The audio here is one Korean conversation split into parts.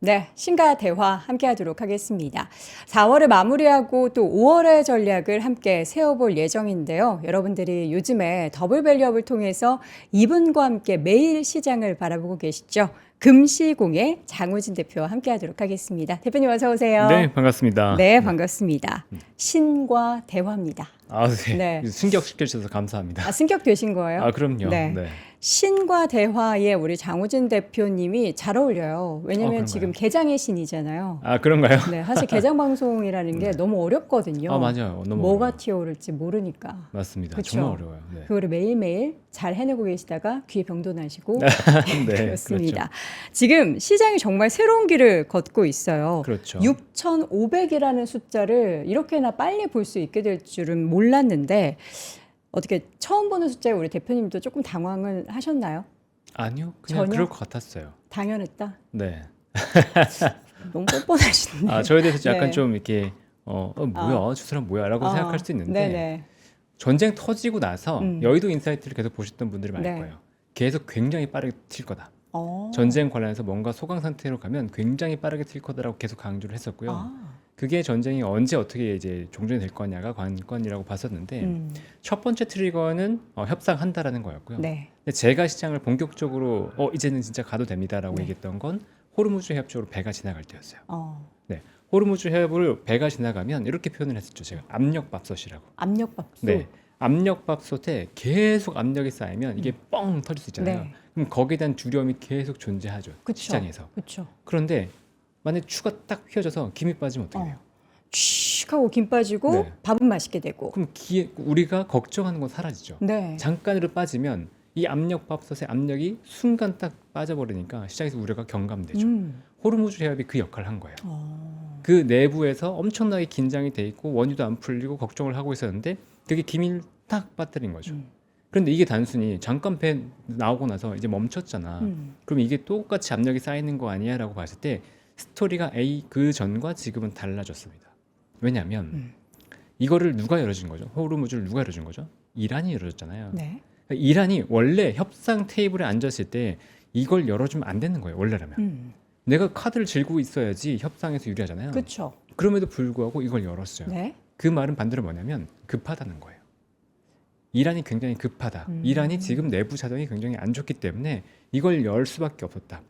네, 신과 대화 함께 하도록 하겠습니다. 4월을 마무리하고 또 5월의 전략을 함께 세워볼 예정인데요. 여러분들이 요즘에 더블밸류업을 통해서 이분과 함께 매일 시장을 바라보고 계시죠? 금시공의 장우진 대표와 함께 하도록 하겠습니다. 대표님 어서 오세요. 네, 반갑습니다. 네, 반갑습니다. 신과 대화입니다. 아, 네. 네. 승격시켜 주셔서 감사합니다. 아, 승격되신 거예요? 아, 그럼요. 네. 네. 신과 대화에 우리 장우진 대표님이 잘 어울려요. 왜냐면 그런가요? 지금 개장의 신이잖아요. 아, 그런가요? 네, 사실 개장 방송이라는 게 너무 어렵거든요. 아, 맞아요. 너무 뭐가 어려워요. 튀어오를지 모르니까. 맞습니다. 그쵸? 정말 어려워요. 네. 그거를 매일매일 잘 해내고 계시다가 귀에 병도 나시고 네, 그렇습니다. 지금 시장이 정말 새로운 길을 걷고 있어요. 그렇죠. 6,500이라는 숫자를 이렇게나 빨리 볼 수 있게 될 줄은 몰랐는데 어떻게 처음 보는 숫자에 우리 대표님도 조금 당황을 하셨나요? 아니요. 그냥 전혀? 그럴 것 같았어요. 당연했다. 네. 너무 뻔뻔하시네. 아, 저에 대해서 약간 네. 좀 이렇게 뭐야? 저 사람 뭐야? 라고 생각할 수 있는데 네네. 전쟁 터지고 나서 여의도 인사이트를 계속 보셨던 분들이 많을 네. 거예요. 계속 굉장히 빠르게 튈 거다. 어. 전쟁 관련해서 뭔가 소강 상태로 가면 굉장히 빠르게 튈 거다라고 계속 강조를 했었고요. 아. 그게 전쟁이 언제 어떻게 이제 종전이 될 거냐가 관건이라고 봤었는데 첫 번째 트리거는 협상한다라는 거였고요. 네. 근데 제가 시장을 본격적으로 이제는 진짜 가도 됩니다라고 네. 얘기했던 건 호르무즈 해협 쪽으로 배가 지나갈 때였어요. 어. 네, 호르무즈 해협을 배가 지나가면 이렇게 표현을 했었죠. 제가 압력밥솥이라고. 압력밥솥. 네, 압력밥솥에 계속 압력이 쌓이면 이게 뻥 터질 수 있잖아요. 네. 그럼 거기에 대한 두려움이 계속 존재하죠. 그쵸. 시장에서. 그렇죠. 그런데 만약 추가 딱 휘어져서 김이 빠지면 어떻게 돼요? 칙 하고 김 빠지고 네. 밥은 맛있게 되고. 그럼 우리가 걱정하는 건 사라지죠. 네. 잠깐으로 빠지면 이 압력밥솥의 압력이 순간 딱 빠져버리니까 시장에서 우려가 경감되죠. 호르무즈 해협이 그 역할을 한 거예요. 그 내부에서 엄청나게 긴장이 돼 있고 원유도 안 풀리고 걱정을 하고 있었는데 그게 김을 딱 빠뜨린 거죠. 그런데 이게 단순히 잠깐 배 나오고 나서 이제 멈췄잖아. 그럼 이게 똑같이 압력이 쌓이는 거 아니야? 라고 봤을 때 스토리가 A 그 전과 지금은 달라졌습니다. 왜냐하면 이거를 누가 열어준 거죠? 호르무즈를 누가 열어준 거죠? 이란이 열어줬잖아요. 네. 그러니까 이란이 원래 협상 테이블에 앉았을 때 이걸 열어주면 안 되는 거예요. 원래라면. 내가 카드를 들고 있어야지 협상에서 유리하잖아요. 그렇죠. 그럼에도 불구하고 이걸 열었어요. 네. 그 말은 반대로 뭐냐면 급하다는 거예요. 이란이 굉장히 급하다. 이란이 지금 내부 사정이 굉장히 안 좋기 때문에 이걸 열 수밖에 없었다.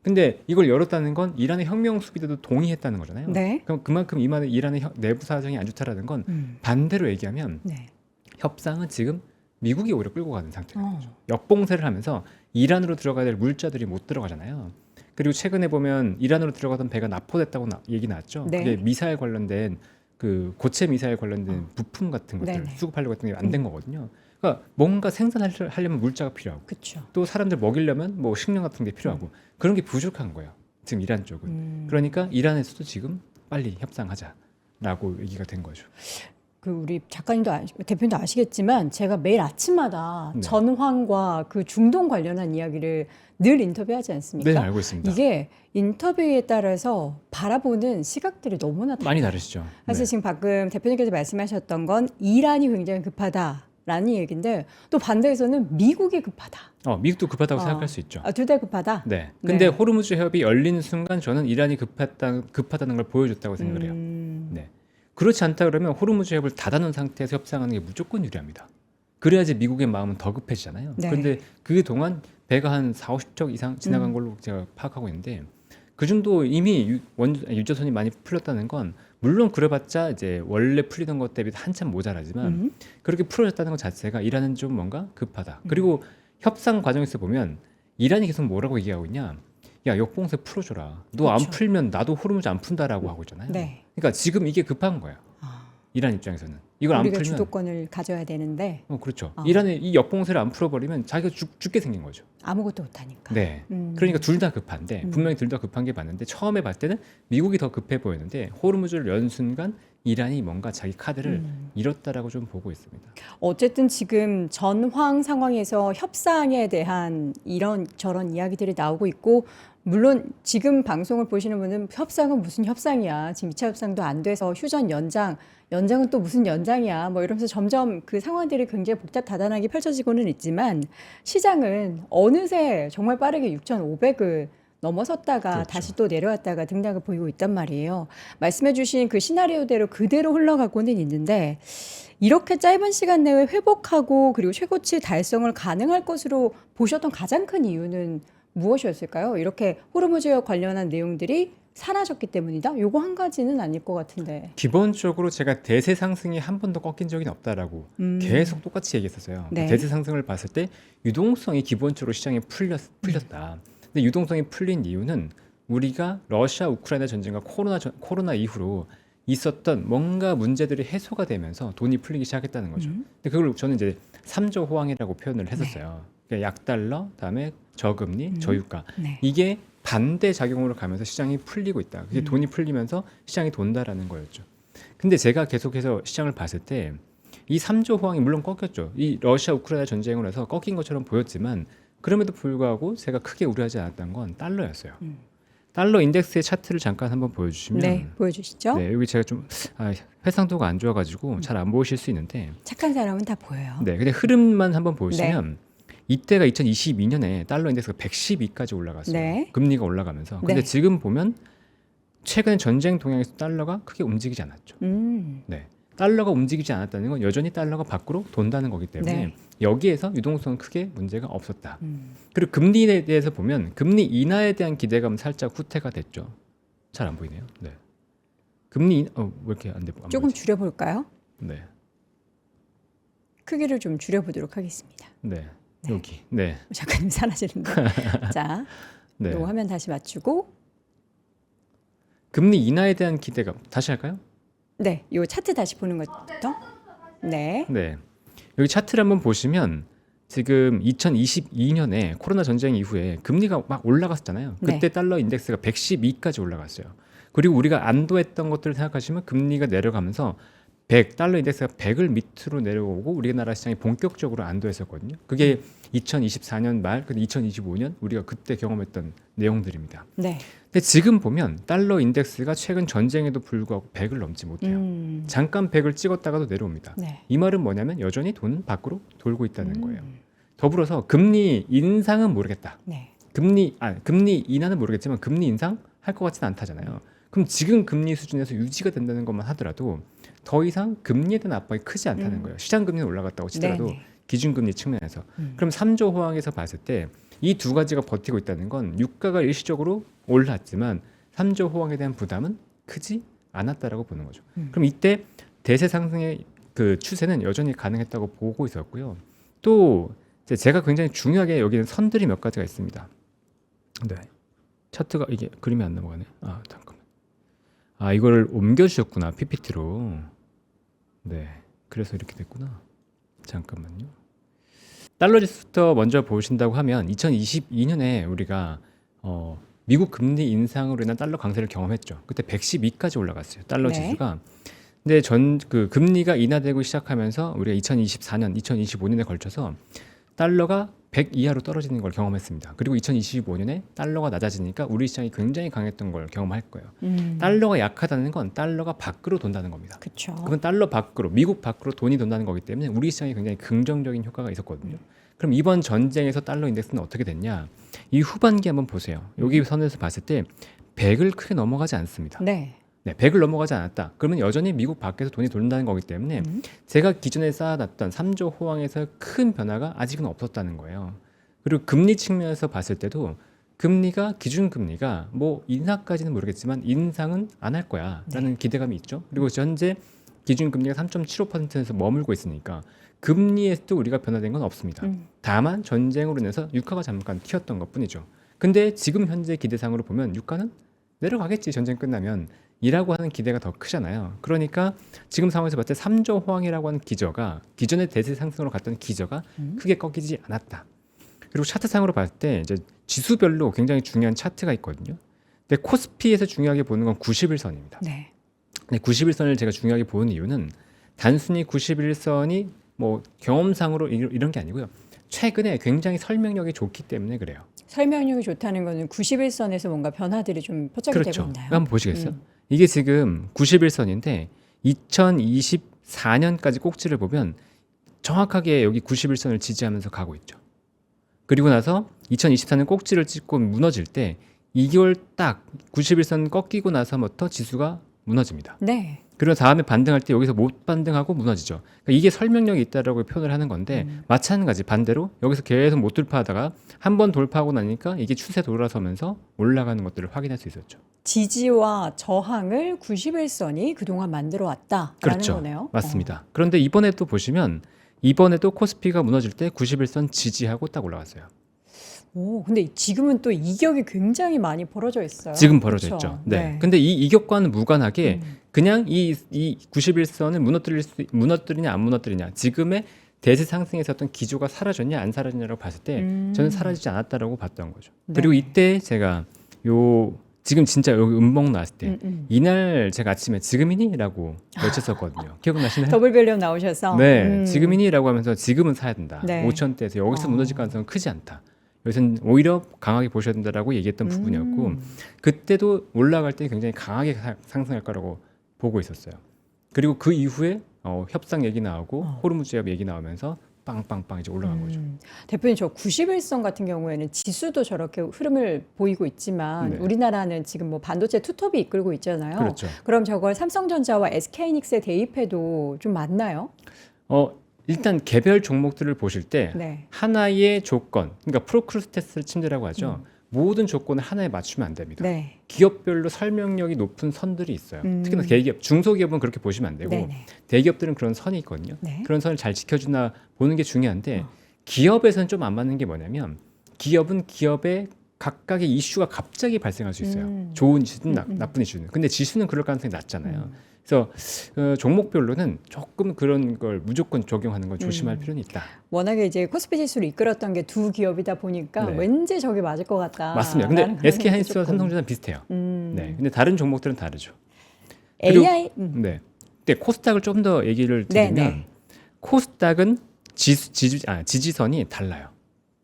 근데 이걸 열었다는 건 이란의 혁명 수비대도 동의했다는 거잖아요. 네. 그럼 그만큼 이란의 내부 사정이 안 좋다라는 건 반대로 얘기하면 네. 협상은 지금 미국이 오히려 끌고 가는 상태인 어. 거죠. 역봉쇄를 하면서 이란으로 들어가야 될 물자들이 못 들어가잖아요. 그리고 최근에 보면 이란으로 들어가던 배가 납포됐다고 얘기 나왔죠. 네. 그게 미사일 관련된 그 고체 미사일 관련된 부품 같은 것들 네네. 수급하려고 했던 게 안 된 거거든요. 그러니까 뭔가 생산하려면 물자가 필요하고 그렇죠. 또 사람들 먹이려면 뭐 식량 같은 게 필요하고 그런 게 부족한 거예요. 지금 이란 쪽은. 그러니까 이란에서도 지금 빨리 협상하자라고 얘기가 된 거죠. 그 우리 작가님도 대표님도 아시겠지만 제가 매일 아침마다 네. 전황과 그 중동 관련한 이야기를 늘 인터뷰하지 않습니까? 네, 알고 있습니다. 이게 인터뷰에 따라서 바라보는 시각들이 너무나 많이 다르시죠. 사실 네. 지금 방금 대표님께서 말씀하셨던 건 이란이 굉장히 급하다라는 얘기인데 또 반대에서는 미국이 급하다. 미국도 급하다고 생각할 수 있죠. 둘 다 급하다. 네. 근데 네. 호르무즈 해협이 열리는 순간 저는 이란이 급하다는 걸 보여줬다고 생각을 해요. 네. 그렇지 않다 그러면 호르무즈 해협을 닫아놓은 상태에서 협상하는 게 무조건 유리합니다. 그래야지 미국의 마음은 더 급해지잖아요. 네. 그런데 그 동안 배가 한 40척 이상 지나간 걸로 제가 파악하고 있는데 그 정도 이미 유조선이 많이 풀렸다는 건 물론 그래봤자 이제 원래 풀리던 것 대비 한참 모자라지만 그렇게 풀어졌다는 것 자체가 이란은 좀 뭔가 급하다. 그리고 협상 과정에서 보면 이란이 계속 뭐라고 얘기하고 있냐? 야, 역봉쇄 풀어줘라. 너 안 그렇죠. 풀면 나도 호르무즈 안 푼다라고 하고 있잖아요. 네. 그러니까 지금 이게 급한 거예요. 이란 입장에서는 이걸 안 우리가 풀면 주도권을 가져야 되는데 그렇죠. 이란이 이 역봉쇄를 안 풀어버리면 자기가 죽게 생긴 거죠. 아무것도 못하니까. 네. 그러니까 둘 다 급한데 분명히 둘 다 급한 게 맞는데 처음에 봤을 때는 미국이 더 급해 보였는데 호르무즈를 연 순간 이란이 뭔가 자기 카드를 잃었다라고 좀 보고 있습니다. 어쨌든 지금 전황 상황에서 협상에 대한 이런 저런 이야기들이 나오고 있고 물론 지금 방송을 보시는 분은 협상은 무슨 협상이야. 지금 2차 협상도 안 돼서 휴전 연장은 또 무슨 연장이야. 뭐 이러면서 점점 그 상황들이 굉장히 복잡다단하게 펼쳐지고는 있지만 시장은 어느새 정말 빠르게 6,500을 넘어섰다가 그렇죠. 다시 또 내려왔다가 등락을 보이고 있단 말이에요. 말씀해주신 그 시나리오대로 그대로 흘러가고는 있는데 이렇게 짧은 시간 내에 회복하고 그리고 최고치 달성을 가능할 것으로 보셨던 가장 큰 이유는 무엇이었을까요? 이렇게 호르무 제어 관련한 내용들이 사라졌기 때문이다? 요거 한 가지는 아닐 것 같은데. 기본적으로 제가 대세 상승이 한 번도 꺾인 적이 없다라고 계속 똑같이 얘기했었어요. 네. 대세 상승을 봤을 때 유동성이 기본적으로 시장에 풀렸다. 근데 유동성이 풀린 이유는 우리가 러시아 우크라이나 전쟁과 코로나 이후로 있었던 뭔가 문제들이 해소가 되면서 돈이 풀리기 시작했다는 거죠. 근데 그걸 저는 이제 3조 호황이라고 표현을 했었어요. 그러니까 약달러, 다음에 저금리, 저유가. 네. 이게 반대 작용으로 가면서 시장이 풀리고 있다. 그게 돈이 풀리면서 시장이 돈다라는 거였죠. 근데 제가 계속해서 시장을 봤을 때 이 3조 호황이 물론 꺾였죠. 이 러시아 우크라이나 전쟁으로 해서 꺾인 것처럼 보였지만 그럼에도 불구하고 제가 크게 우려하지 않았던 건 달러였어요. 달러 인덱스의 차트를 잠깐 한번 보여주시면 네, 보여주시죠. 네, 여기 제가 좀 해상도가 안 좋아가지고 잘 안 보이실 수 있는데 착한 사람은 다 보여요. 네, 근데 흐름만 한번 보시면 이때가 2022년에 달러 인덱스가 112까지 올라갔어요. 네. 금리가 올라가면서. 근데 네. 지금 보면 최근에 전쟁 동향에서 달러가 크게 움직이지 않았죠. 네. 달러가 움직이지 않았다는 건 여전히 달러가 밖으로 돈다는 거기 때문에 네. 여기에서 유동성은 크게 문제가 없었다. 그리고 금리에 대해서 보면 금리 인하에 대한 기대감은 살짝 후퇴가 됐죠. 잘 안 보이네요. 네. 금리 왜 이렇게 안 조금 보이지? 줄여볼까요? 네. 크기를 좀 줄여보도록 하겠습니다. 네. 여기. 네. 잠깐 사라지는데. 자, 네. 요 화면 다시 맞추고 금리 인하에 대한 기대감 다시 할까요? 네, 요 차트 다시 보는 것부터. 네. 네. 여기 차트를 한번 보시면 지금 2022년에 코로나 전쟁 이후에 금리가 막 올라갔었잖아요. 그때 네. 달러 인덱스가 112까지 올라갔어요. 그리고 우리가 안도했던 것들을 생각하시면 금리가 내려가면서 100, 달러 인덱스가 100을 밑으로 내려오고 우리나라 시장이 본격적으로 안도했었거든요. 그게 2024년 말, 근데 2025년 우리가 그때 경험했던 내용들입니다. 네. 근데 지금 보면 달러 인덱스가 최근 전쟁에도 불구하고 100을 넘지 못해요. 잠깐 100을 찍었다가도 내려옵니다. 네. 이 말은 뭐냐면 여전히 돈 밖으로 돌고 있다는 거예요. 더불어서 금리 인상은 모르겠다. 네. 금리 인하는 모르겠지만 금리 인상 할 것 같지는 않다잖아요. 그럼 지금 금리 수준에서 유지가 된다는 것만 하더라도 더 이상 금리에 대한 압박이 크지 않다는 거예요. 시장 금리는 올라갔다고 치더라도 네. 기준금리 측면에서. 그럼 3조 호황에서 봤을 때 이 두 가지가 버티고 있다는 건 유가가 일시적으로 올랐지만 3조 호황에 대한 부담은 크지 않았다라고 보는 거죠. 그럼 이때 대세 상승의 그 추세는 여전히 가능했다고 보고 있었고요. 또 이제 제가 굉장히 중요하게 여기는 선들이 몇 가지가 있습니다. 네. 차트가 이게 그림이 안 넘어가네. 잠깐만. 이걸 옮겨주셨구나. PPT로. 네. 그래서 이렇게 됐구나. 잠깐만요. 달러 지수부터 먼저 보신다고 하면 2022년에 우리가 미국 금리 인상으로 인한 달러 강세를 경험했죠. 그때 112까지 올라갔어요. 달러 네. 지수가. 근데 그 금리가 인하되고 시작하면서 우리가 2024년, 2025년에 걸쳐서 달러가 100 이하로 떨어지는 걸 경험했습니다. 그리고 2025년에 달러가 낮아지니까 우리 시장이 굉장히 강했던 걸 경험할 거예요. 달러가 약하다는 건 달러가 밖으로 돈다는 겁니다. 그렇죠. 그건 달러 밖으로, 미국 밖으로 돈이 돈다는 거기 때문에 우리 시장이 굉장히 긍정적인 효과가 있었거든요. 그럼 이번 전쟁에서 달러 인덱스는 어떻게 됐냐? 이 후반기 한번 보세요. 여기 선에서 봤을 때 100을 크게 넘어가지 않습니다. 네. 네, 100을 넘어가지 않았다. 그러면 여전히 미국 밖에서 돈이 돈다는 거기 때문에 제가 기존에 쌓아놨던 3조 호황에서 큰 변화가 아직은 없었다는 거예요. 그리고 금리 측면에서 봤을 때도 금리가 기준금리가 뭐 인하까지는 모르겠지만 인상은 안 할 거야라는 기대감이 있죠. 그리고 현재 기준금리가 3.75%에서 머물고 있으니까 금리에서도 우리가 변화된 건 없습니다. 다만 전쟁으로 인해서 유가가 잠깐 튀었던 것뿐이죠. 근데 지금 현재 기대상으로 보면 유가는 내려가겠지, 전쟁 끝나면 이라고 하는 기대가 더 크잖아요. 그러니까 지금 상황에서 봤을 때 3조 호황이라고 하는 기저가 기존의 대세 상승으로 갔던 기저가 크게 꺾이지 않았다. 그리고 차트상으로 봤을 때 이제 지수별로 굉장히 중요한 차트가 있거든요. 근데 코스피에서 중요하게 보는 건 91선입니다. 네. 근데 91선을 제가 중요하게 보는 이유는 단순히 91선이 뭐 경험상으로 이런 게 아니고요. 최근에 굉장히 설명력이 좋기 때문에 그래요. 설명력이 좋다는 거는 91선에서 뭔가 변화들이 좀 포착이 그렇죠. 되고 있나요? 한번 보시겠어요? 이게 지금 91선인데 2024년까지 꼭지를 보면 정확하게 여기 91선을 지지하면서 가고 있죠. 그리고 나서 2024년 꼭지를 찍고 무너질 때 2개월 딱 91선 꺾이고 나서부터 지수가 무너집니다. 네. 그리고 다음에 반등할 때 여기서 못 반등하고 무너지죠. 그러니까 이게 설명력이 있다라고 표현을 하는 건데 마찬가지 반대로 여기서 계속 못 돌파하다가 한 번 돌파하고 나니까 이게 추세 돌아서면서 올라가는 것들을 확인할 수 있었죠. 지지와 저항을 91선이 그동안 만들어 왔다라는 그렇죠. 거네요. 맞습니다. 그런데 이번에 또 보시면 이번에도 코스피가 무너질 때 91선 지지하고 딱 올라갔어요. 오, 근데 지금은 또 이격이 굉장히 많이 벌어져 있어요. 지금 벌어져 그렇죠? 있죠. 네. 근데 이 이격과는 무관하게 그냥 이 91선을 무너뜨리냐 안 무너뜨리냐 지금의 대세 상승에서 어떤 기조가 사라졌냐 안 사라졌냐라고 봤을 때 저는 사라지지 않았다라고 봤던 거죠. 네. 그리고 이때 제가 지금 진짜 여기 음봉 나왔을 때 이날 제가 아침에 지금이니?라고 외쳤었거든요. 기억나시나요? 더블 밸류 나오셔서 네, 지금이니?라고 하면서 지금은 사야 된다. 네. 5천대에서 여기서 무너질 가능성은 크지 않다. 여기서는 오히려 강하게 보셔야 된다라고 얘기했던 부분이었고 그때도 올라갈 때 굉장히 강하게 상승할 거라고 보고 있었어요. 그리고 그 이후에 협상 얘기 나오고 호르무즈합 얘기 나오면서 빵빵빵 이제 올라간 거죠. 대표님 저 91선 같은 경우에는 지수도 저렇게 흐름을 보이고 있지만 네. 우리나라는 지금 뭐 반도체 투톱이 이끌고 있잖아요. 그렇죠. 그럼 저걸 삼성전자와 SK하이닉스에 대입해도 좀 맞나요? 일단 개별 종목들을 보실 때 네. 하나의 조건, 그러니까 프로크루스 침대라고 하죠. 모든 조건을 하나에 맞추면 안 됩니다. 네. 기업별로 설명력이 높은 선들이 있어요. 특히나 대기업, 중소기업은 그렇게 보시면 안 되고 네네. 대기업들은 그런 선이 있거든요. 네. 그런 선을 잘 지켜주나 보는 게 중요한데 기업에서는 좀 안 맞는 게 뭐냐면 기업은 기업의 각각의 이슈가 갑자기 발생할 수 있어요. 좋은 이슈든 나쁜 이슈든. 근데 지수는 그럴 가능성이 낮잖아요. 그래서 종목별로는 조금 그런 걸 무조건 적용하는 건 조심할 필요는 있다. 워낙에 이제 코스피 지수를 이끌었던 게 두 기업이다 보니까 네. 왠지 저게 맞을 것 같다. 맞습니다. 근데 SK하이닉스와 삼성전자 비슷해요. 네. 근데 다른 종목들은 다르죠. 그리고- AI 네. 근데 코스닥을 좀 더 얘기를 네, 드리면 네. 코스닥은 지지선이 달라요.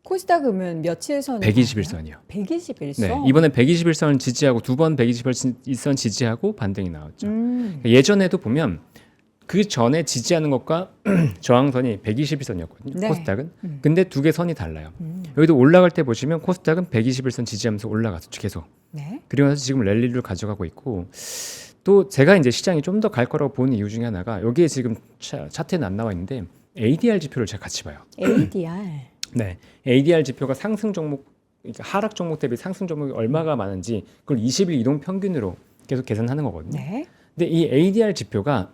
코스닥 그러면 며칠선? 121선이요. 121선. 네. 이번에 121선을 지지하고 두 번 121선 지지하고 반등이 나왔죠. 예전에도 보면 그 전에 지지하는 것과 저항선이 121선이었거든요. 네. 코스닥은. 근데 두 개 선이 달라요. 여기도 올라갈 때 보시면 코스닥은 121선 지지하면서 올라갔죠. 계속. 네. 그리고 나서 지금 랠리를 가져가고 있고 또 제가 이제 시장이 좀 더 갈 거라고 보는 이유 중에 하나가 여기에 지금 차트에는 안 나와 있는데 ADR 지표를 제가 같이 봐요. ADR. 네, ADR 지표가 상승 종목, 그러니까 하락 종목 대비 상승 종목이 얼마가 많은지 그걸 20일 이동 평균으로 계속 계산하는 거거든요. 네. 근데 이 ADR 지표가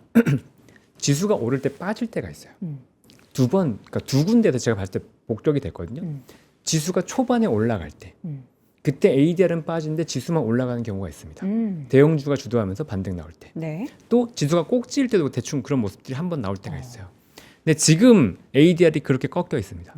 지수가 오를 때 빠질 때가 있어요. 그러니까 두 군데에서 제가 봤을 때 목적이 됐거든요. 지수가 초반에 올라갈 때, 그때 ADR은 빠지는데 지수만 올라가는 경우가 있습니다. 대형주가 주도하면서 반등 나올 때, 네. 또 지수가 꼭지일 때도 대충 그런 모습들이 한번 나올 때가 있어요. 근데 지금 ADR이 그렇게 꺾여 있습니다.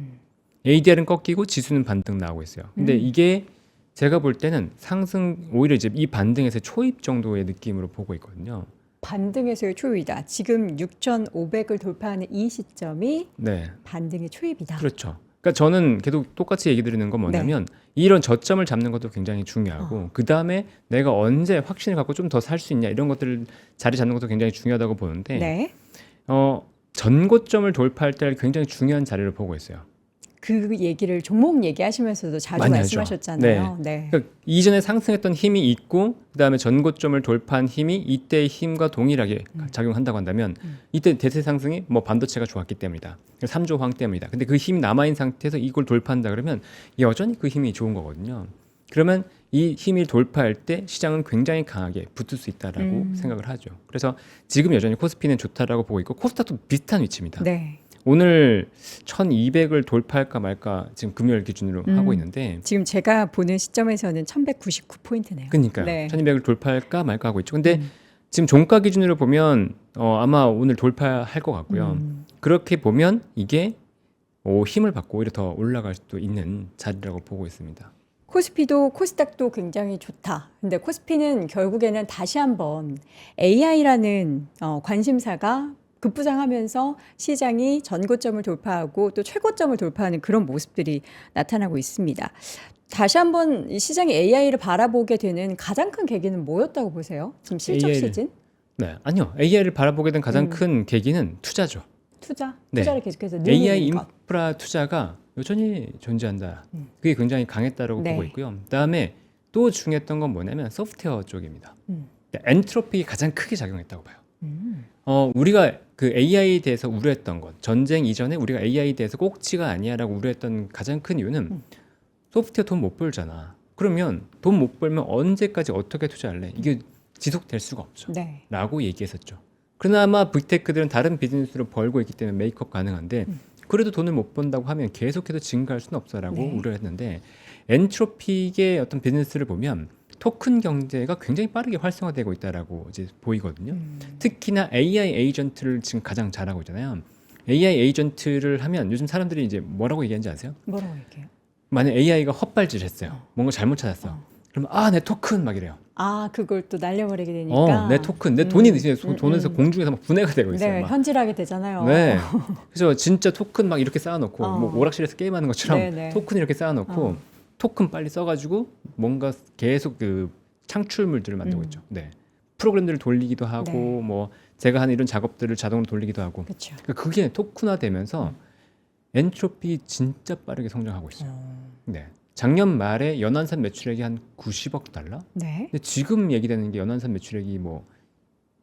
ADR은 꺾이고 지수는 반등 나오고 있어요. 근데 이게 제가 볼 때는 상승 오히려 이제 이 반등에서 초입 정도의 느낌으로 보고 있거든요. 반등에서의 초입이다. 지금 6,500을 돌파하는 이 시점이 네, 반등의 초입이다. 그렇죠. 그러니까 저는 계속 똑같이 얘기 드리는 건 뭐냐면 이런 저점을 잡는 것도 굉장히 중요하고 그 다음에 내가 언제 확신을 갖고 좀 더 살 수 있냐 이런 것들을 자리 잡는 것도 굉장히 중요하다고 보는데 네. 전고점을 돌파할 때 굉장히 중요한 자리를 보고 있어요. 그 얘기를 종목 얘기하시면서도 자주 많이 하죠. 말씀하셨잖아요. 네. 그러니까 이전에 상승했던 힘이 있고 그다음에 전고점을 돌파한 힘이 이때의 힘과 동일하게 작용한다고 한다면 이때 대세 상승이 뭐 반도체가 좋았기 때문이다. 3조 황 때문이다. 근데 그 힘이 남아있는 상태에서 이걸 돌파한다 그러면 여전히 그 힘이 좋은 거거든요. 그러면 이 힘이 돌파할 때 시장은 굉장히 강하게 붙을 수 있다라고 생각을 하죠. 그래서 지금 여전히 코스피는 좋다라고 보고 있고 코스닥도 비슷한 위치입니다. 네. 오늘 1200을 돌파할까 말까 지금 금요일 기준으로 하고 있는데 지금 제가 보는 시점에서는 1,199포인트네요. 그러니까요. 네. 1200을 돌파할까 말까 하고 있죠. 근데 지금 종가 기준으로 보면 아마 오늘 돌파할 것 같고요. 그렇게 보면 이게 힘을 받고 오히려 더 올라갈 수도 있는 자리라고 보고 있습니다. 코스피도 코스닥도 굉장히 좋다. 근데 코스피는 결국에는 다시 한번 AI라는 관심사가 급부상하면서 시장이 전고점을 돌파하고 또 최고점을 돌파하는 그런 모습들이 나타나고 있습니다. 다시 한번 이 시장이 AI를 바라보게 되는 가장 큰 계기는 뭐였다고 보세요? 지금 실적 AI를 시즌? 네, 아니요. AI를 바라보게 된 가장 큰 계기는 투자죠. 투자? 네. 투자를 계속해서 늘리는 AI 것. 인프라 투자가 여전히 존재한다. 그게 굉장히 강했다라고 네. 보고 있고요. 그다음에 또 중요했던 건 뭐냐면 소프트웨어 쪽입니다. 음. 엔트로피가 가장 크게 작용했다고 봐요. 음. 우리가 그 AI에 대해서 우려했던 것, 전쟁 이전에 우리가 AI에 대해서 꼭지가 아니야라고 우려했던 가장 큰 이유는 소프트웨어 돈 못 벌잖아. 그러면 돈 못 벌면 언제까지 어떻게 투자할래? 이게 지속될 수가 없죠. 네. 라고 얘기했었죠. 그나마 빅테크들은 다른 비즈니스로 벌고 있기 때문에 메이크업 가능한데 그래도 돈을 못 번다고 하면 계속해서 증가할 수는 없어라고 네. 우려했는데 엔트로픽의 어떤 비즈니스를 보면 토큰 경제가 굉장히 빠르게 활성화되고 있다라고 이제 보이거든요. 특히나 AI 에이전트를 지금 가장 잘하고 있잖아요. AI 에이전트를 하면 요즘 사람들이 이제 뭐라고 얘기하는지 아세요? 뭐라고 얘기해요? 만약 AI가 헛발질했어요. 뭔가 잘못 찾았어. 그러면 내 토큰 막 이래요. 아, 그걸 또 날려버리게 되니까. 내 토큰, 내 돈이 이제 돈에서 공중에서 막 분해가 되고 있어요. 네, 막. 현질하게 되잖아요. 네. 그래서 진짜 토큰 막 이렇게 쌓아놓고 뭐 오락실에서 게임하는 것처럼 네네. 토큰 이렇게 쌓아놓고 토큰 빨리 써가지고 뭔가 계속 그 창출물들을 만들고 있죠. 네. 프로그램들을 돌리기도 하고 네. 뭐 제가 하는 이런 작업들을 자동으로 돌리기도 하고 그렇죠. 그러니까 그게 토큰화되면서 엔트로피 진짜 빠르게 성장하고 있어요. 네. 작년 말에 연안산 매출액이 한 90억 달러? 네. 근데 지금 얘기되는 게 연안산 매출액이 뭐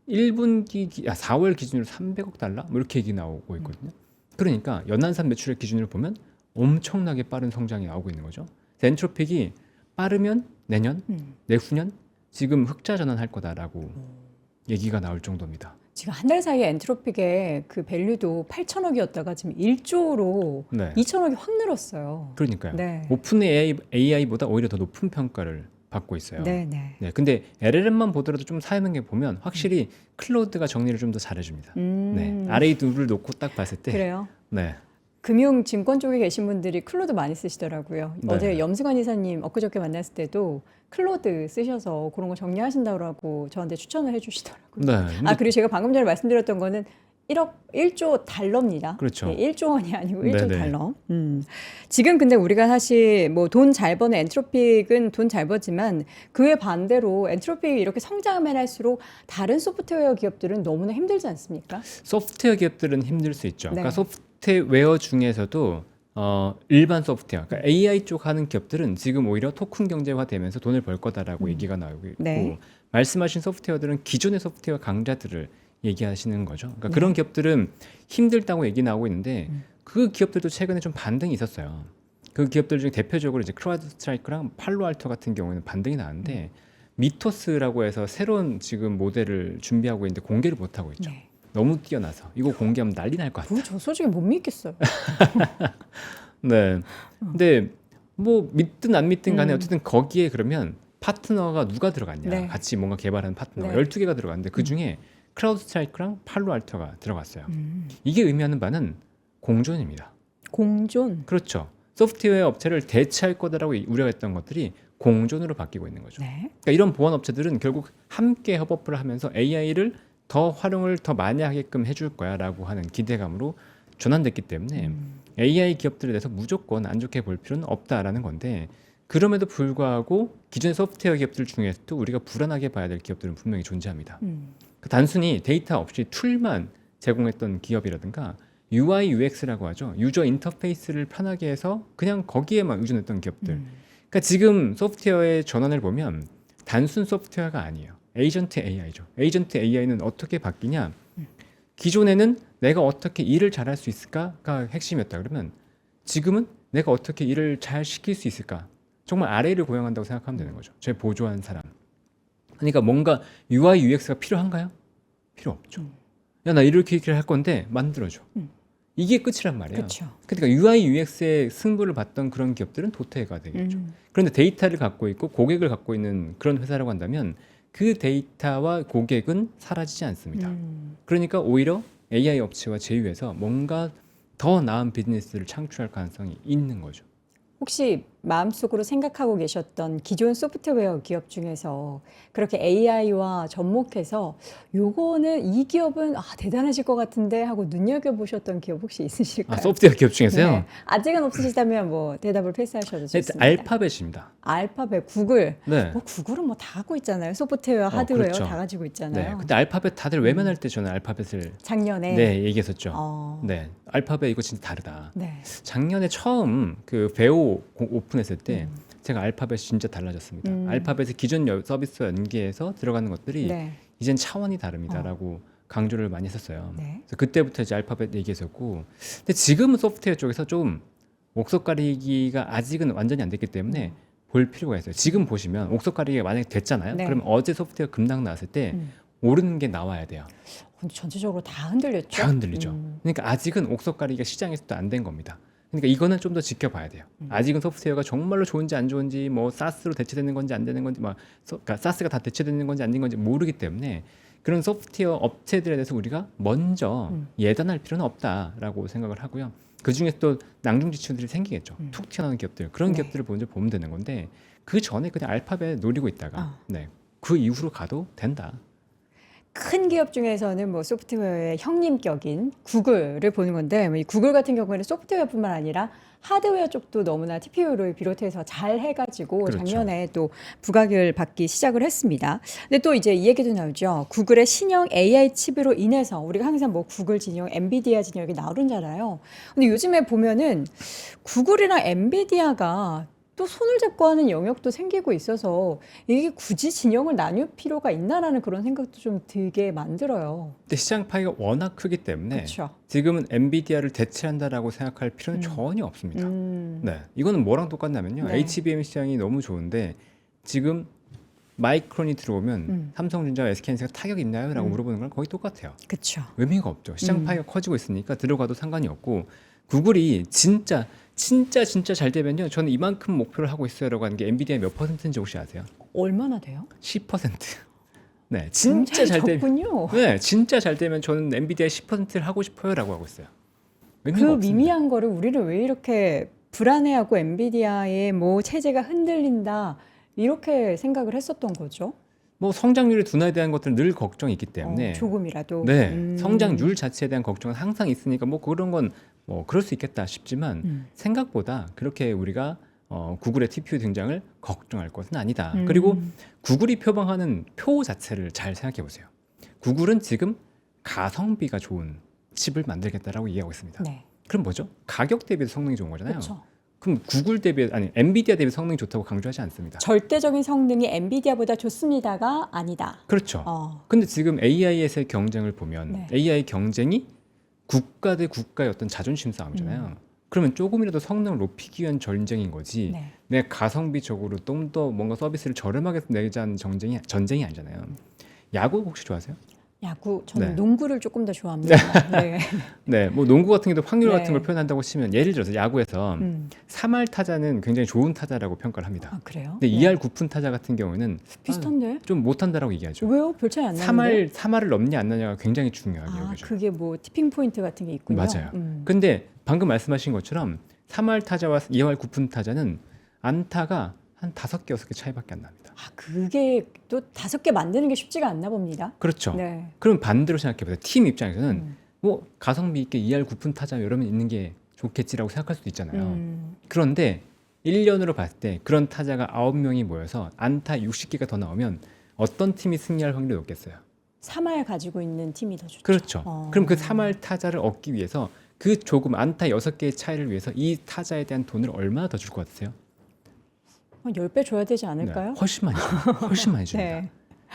1분기 4월 기준으로 300억 달러 뭐 이렇게 얘기 나오고 있거든요. 그러니까 연안산 매출액 기준으로 보면 엄청나게 빠른 성장이 나오고 있는 거죠. 그래서 엔트로픽이 빠르면 내년, 내후년 지금 흑자 전환할 거다라고 얘기가 나올 정도입니다. 지금 한 달 사이에 엔트로픽의 그 밸류도 8천억이었다가 지금 1조로 네. 2천억이 확 늘었어요. 그러니까요. 네. 오픈 AI보다 오히려 더 높은 평가를 받고 있어요. 네, 네. 네, 근데 LLM만 보더라도 좀 사용해 보면 확실히 클로드가 정리를 좀 더 잘해줍니다. 네, RA2를 놓고 딱 봤을 때, 그래요. 네, 금융 증권 쪽에 계신 분들이 클로드 많이 쓰시더라고요. 네. 어제 염승환 이사님 엊그저께 만났을 때도 클로드 쓰셔서 그런 거 정리하신다고 저한테 추천을 해주시더라고요. 네. 근데 그리고 제가 방금 전에 말씀드렸던 거는 1조 달러입니다. 그렇죠. 네, 1조 원이 아니고 1조 네네. 달러. 지금 근데 우리가 사실 뭐 돈 잘 버는 엔트로픽은 돈 잘 버지만 그에 반대로 엔트로픽이 이렇게 성장하면 할수록 다른 소프트웨어 기업들은 너무나 힘들지 않습니까? 소프트웨어 기업들은 힘들 수 있죠. 네. 그러니까 소프트웨어 중에서도 일반 소프트웨어, 그러니까 AI 쪽 하는 기업들은 지금 오히려 토큰 경제화되면서 돈을 벌 거다라고 얘기가 나오고 있고 네. 말씀하신 소프트웨어들은 기존의 소프트웨어 강자들을 얘기하시는 거죠. 그러니까 그런 기업들은 힘들다고 얘기 나오고 있는데 그 기업들도 최근에 좀 반등이 있었어요. 그 기업들 중에 대표적으로 이제 크라우드 스트라이크랑 팔로알토 같은 경우에는 반등이 나는데 미토스라고 해서 새로운 지금 모델을 준비하고 있는데 공개를 못 하고 있죠. 네. 너무 뛰어나서 이거 공개하면 난리 날 것 같아요. 저 솔직히 못 믿겠어요. 네. 근데 뭐 믿든 안 믿든 간에 어쨌든 거기에 그러면 파트너가 누가 들어갔냐. 네. 같이 뭔가 개발하는 파트너가 네. 12개가 들어갔는데 그중에 크라우드 스트라이크랑 팔로알토가 들어갔어요. 이게 의미하는 바는 공존입니다. 공존. 그렇죠. 소프트웨어 업체를 대체할 거다라고 우려했던 것들이 공존으로 바뀌고 있는 거죠. 네. 그러니까 이런 보안 업체들은 결국 함께 협업을 하면서 AI를 더 활용을 더 많이 하게끔 해줄 거야라고 하는 기대감으로 전환됐기 때문에 AI 기업들에 대해서 무조건 안 좋게 볼 필요는 없다라는 건데 그럼에도 불구하고 기존의 소프트웨어 기업들 중에서도 우리가 불안하게 봐야 될 기업들은 분명히 존재합니다. 그 단순히 데이터 없이 툴만 제공했던 기업이라든가 UI, UX라고 하죠. 유저 인터페이스를 편하게 해서 그냥 거기에만 의존했던 기업들. 그러니까 지금 소프트웨어의 전환을 보면 단순 소프트웨어가 아니에요. 에이전트 AI죠. 에이전트 AI는 어떻게 바뀌냐? 기존에는 내가 어떻게 일을 잘할 수 있을까가 핵심이었다 그러면 지금은 내가 어떻게 일을 잘 시킬 수 있을까? 정말 아래를 고용한다고 생각하면 되는 거죠. 제 보조한 사람. 그러니까 뭔가 UI, UX가 필요한가요? 필요 없죠. 야, 나 이렇게 할 건데 만들어줘. 이게 끝이란 말이에요. 그렇죠. 그러니까 UI, UX의 승부를 봤던 그런 기업들은 도태가 되겠죠. 그런데 데이터를 갖고 있고 고객을 갖고 있는 그런 회사라고 한다면 그 데이터와 고객은 사라지지 않습니다. 그러니까 오히려 AI 업체와 제휴해서 뭔가 더 나은 비즈니스를 창출할 가능성이 있는 거죠. 혹시 마음속으로 생각하고 계셨던 기존 소프트웨어 기업 중에서 그렇게 AI와 접목해서 요거는 이 기업은 대단하실 것 같은데 하고 눈여겨보셨던 기업 혹시 있으실까요? 소프트웨어 기업 중에서요? 네. 아직은 없으시다면 뭐 대답을 패스하셔도 좋습니다. 알파벳입니다. 알파벳, 구글. 네. 구글은 뭐 다 갖고 있잖아요. 소프트웨어, 하드웨어 그렇죠. 다 가지고 네. 있잖아요. 근데 알파벳 다들 외면할 때 저는 알파벳을 작년에. 얘기했었죠. 네. 알파벳 이거 진짜 다르다. 네. 작년에 처음 그 베오 오픈했을 때 자체가 알파벳이 진짜 달라졌습니다. 알파벳의 기존 서비스와 연계해서 들어가는 것들이 네. 이젠 차원이 다릅니다라고 강조를 많이 했었어요. 네. 그래서 그때부터 이제 알파벳 얘기했었고, 근데 지금은 소프트웨어 쪽에서 좀 옥석 가리기가 아직은 완전히 안 됐기 때문에 볼 필요가 있어요. 지금 보시면 옥석 가리기가 만약에 됐잖아요. 네. 그럼 어제 소프트웨어 급락 나왔을 때 오르는 게 나와야 돼요. 근데 전체적으로 다 흔들렸죠. 다 흔들리죠. 그러니까 아직은 옥석 가리기가 시장에서도 안 된 겁니다. 그러니까 이거는 좀 더 지켜봐야 돼요. 아직은 소프트웨어가 정말로 좋은지 안 좋은지, 뭐 사스로 대체되는 건지 안 되는 건지, 그러니까 사스가 다 대체되는 건지 안 되는 건지 모르기 때문에 그런 소프트웨어 업체들에 대해서 우리가 먼저 예단할 필요는 없다라고 생각을 하고요. 그 중에서 또 낭중지추들이 생기겠죠. 툭 튀어나오는 기업들, 그런 네. 기업들을 먼저 보면 되는 건데 그 전에 그냥 알파벳 노리고 있다가 그 이후로 가도 된다. 큰 기업 중에서는 뭐 소프트웨어의 형님격인 구글을 보는 건데, 뭐이 구글 같은 경우에는 소프트웨어뿐만 아니라 하드웨어 쪽도 너무나 TPU를 비롯해서 잘 해가지고 그렇죠. 작년에 또 부각을 받기 시작을 했습니다. 근데 또 이제 이 얘기도 나오죠. 구글의 신형 AI 칩으로 인해서 우리가 항상 뭐 구글 진영, 엔비디아 진영 이렇게 나오잖아요. 근데 요즘에 보면은 구글이랑 엔비디아가 또 손을 잡고 하는 영역도 생기고 있어서 이게 굳이 진영을 나눌 필요가 있나라는 그런 생각도 좀 들게 만들어요. 근데 시장 파이가 워낙 크기 때문에 그렇죠. 지금은 엔비디아를 대체한다라고 생각할 필요는 전혀 없습니다. 네, 이거는 뭐랑 똑같냐면요. 네. HBM 시장이 너무 좋은데 지금 마이크론이 들어오면 삼성전자와 SK하이닉스가 타격이 있나요? 라고 물어보는 거랑 거의 똑같아요. 그렇죠. 의미가 없죠. 시장 파이가 커지고 있으니까 들어가도 상관이 없고, 구글이 진짜 잘 되면요, 저는 이만큼 목표를 하고 있어요라고 하는 게 엔비디아 몇 %인지 혹시 아세요? 얼마나 돼요? 10%. 네, 진짜 굉장히 잘 되면, 적군요. 네, 진짜 잘 되면 저는 엔비디아 10%를 하고 싶어요라고 하고 있어요. 그 의미가 없습니다. 미미한 거를 우리를 왜 이렇게 불안해하고 엔비디아의 뭐 체제가 흔들린다 이렇게 생각을 했었던 거죠? 뭐 성장률의 둔화에 대한 것들은 늘 걱정이 있기 때문에 조금이라도. 네, 성장률 자체에 대한 걱정은 항상 있으니까 뭐 그런 건 뭐 그럴 수 있겠다 싶지만 생각보다 그렇게 우리가 구글의 TPU 등장을 걱정할 것은 아니다. 그리고 구글이 표방하는 표 자체를 잘 생각해 보세요. 구글은 지금 가성비가 좋은 칩을 만들겠다라고 얘기하고 있습니다. 네. 그럼 뭐죠? 가격 대비해서 성능이 좋은 거잖아요. 그렇죠. 그럼 구글 대비 아니 엔비디아 대비 성능이 좋다고 강조하지 않습니다. 절대적인 성능이 엔비디아보다 좋습니다가 아니다. 그렇죠. 어. 근데 지금 AI에서의 경쟁을 보면 네. AI 경쟁이 국가 대 국가의 어떤 자존심 싸움이잖아요. 그러면 조금이라도 성능을 높이기 위한 전쟁인 거지. 네. 내 가성비적으로 좀 더 뭔가 서비스를 저렴하게 내자는 전쟁이 아니잖아요. 야구 혹시 좋아하세요? 야구, 저는 네. 농구를 조금 더 좋아합니다. 네. 네, 뭐 농구 같은 경우도 확률 네. 같은 걸 표현한다고 치면 예를 들어서 야구에서 3할 타자는 굉장히 좋은 타자라고 평가를 합니다. 아, 그래요? 근데 2할 9푼 타자 같은 경우는 비슷한데? 좀 못한다라고 얘기하죠. 왜요? 별 차이 안 나는데? 3할을 넘냐 안 넘냐가 굉장히 중요하게 아, 여겨져요. 그게 뭐 티핑 포인트 같은 게 있군요. 맞아요. 근데 방금 말씀하신 것처럼 3할 타자와 2할 9푼 타자는 안타가 한 5개, 6개 차이밖에 안 납니다. 아, 그게 또 5개 만드는 게 쉽지가 않나 봅니다. 그렇죠. 네. 그럼 반대로 생각해 보세요. 팀 입장에서는 뭐 가성비 있게 2할 9푼 타자 여러 명 있는 게 좋겠지라고 생각할 수도 있잖아요. 그런데 1년으로 봤을 때 그런 타자가 9명이 모여서 안타 60개가 더 나오면 어떤 팀이 승리할 확률이 높겠어요? 3할 가지고 있는 팀이 더 좋죠. 그렇죠. 그럼 그 3할 타자를 얻기 위해서 그 조금 안타 6개의 차이를 위해서 이 타자에 대한 돈을 얼마나 더 줄 것 같으세요? 한 10배 줘야 되지 않을까요? 네, 훨씬 많이 줍니다. 훨씬 많이 줍니다. 네.